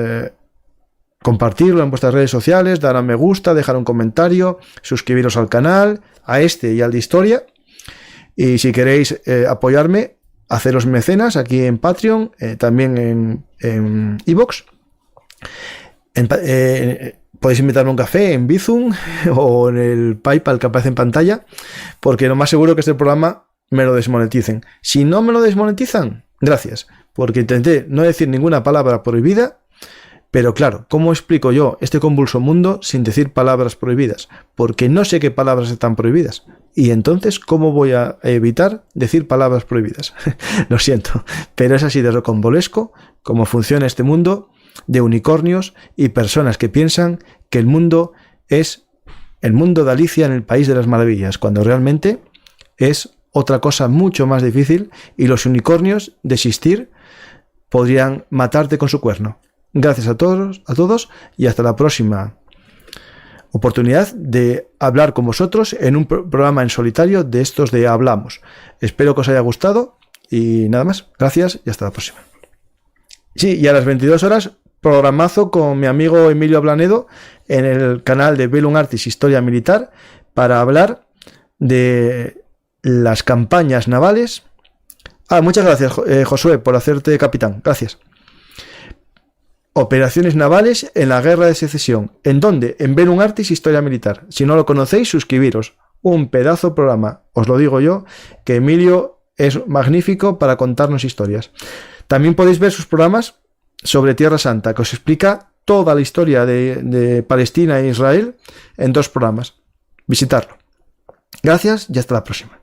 compartirlo en vuestras redes sociales, dar a me gusta, dejar un comentario, suscribiros al canal, a este y al de Historia. Y si queréis apoyarme, haceros mecenas aquí en Patreon, también en iVoox. Podéis invitarme a un café en Bizum o en el PayPal que aparece en pantalla, porque lo más seguro es que este programa me lo desmoneticen. Si no me lo desmonetizan, gracias, porque intenté no decir ninguna palabra prohibida. Pero claro, ¿cómo explico yo este convulso mundo sin decir palabras prohibidas? Porque no sé qué palabras están prohibidas. Y entonces, ¿cómo voy a evitar decir palabras prohibidas? Lo siento, pero es así de rocambolesco como funciona este mundo de unicornios y personas que piensan que el mundo es el mundo de Alicia en el País de las Maravillas, cuando realmente es otra cosa mucho más difícil, y los unicornios, de existir, podrían matarte con su cuerno. Gracias a todos y hasta la próxima oportunidad de hablar con vosotros en un programa en solitario de estos de Hablamos. Espero que os haya gustado y nada más. Gracias y hasta la próxima. Sí, y a las 22 horas, programazo con mi amigo Emilio Blanedo en el canal de Bellum Artis Historia Militar para hablar de las campañas navales. Muchas gracias, Josué, por hacerte capitán. Gracias. Operaciones navales en la Guerra de Secesión. ¿En dónde? En Bellum Artis Historia Militar. Si no lo conocéis, suscribiros. Un pedazo de programa. Os lo digo yo, que Emilio es magnífico para contarnos historias. También podéis ver sus programas sobre Tierra Santa, que os explica toda la historia de Palestina e Israel en 2 programas. Visitarlo. Gracias y hasta la próxima.